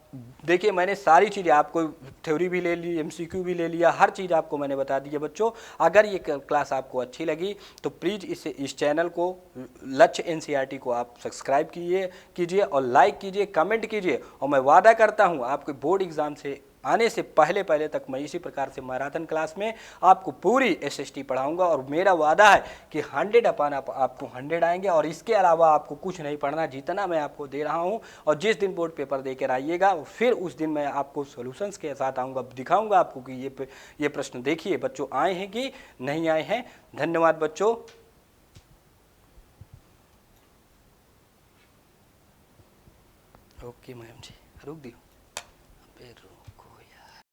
देखिए मैंने सारी चीज़ें आपको, थ्योरी भी ले ली, एमसीक्यू भी ले लिया, हर चीज़ आपको मैंने बता दी है बच्चों। अगर ये क्लास आपको अच्छी लगी तो प्लीज़ इस चैनल को, लक्ष्य एनसीईआरटी को आप सब्सक्राइब कीजिए और लाइक कीजिए, कमेंट कीजिए। और मैं वादा करता हूँ आपके बोर्ड एग्ज़ाम से आने से पहले तक मैं इसी प्रकार से मैराथन क्लास में आपको पूरी एसएसटी पढ़ाऊंगा। और मेरा वादा है कि 100 आपको 100 आएंगे, और इसके अलावा आपको कुछ नहीं पढ़ना, जितना मैं आपको दे रहा हूं। और जिस दिन बोर्ड पेपर देकर आइएगा, फिर उस दिन मैं आपको सॉल्यूशंस के साथ आऊँगा, दिखाऊंगा आपको कि ये प्रश्न देखिए बच्चों आए हैं कि नहीं आए हैं। धन्यवाद बच्चों। ओके मैम जी, रुक दी।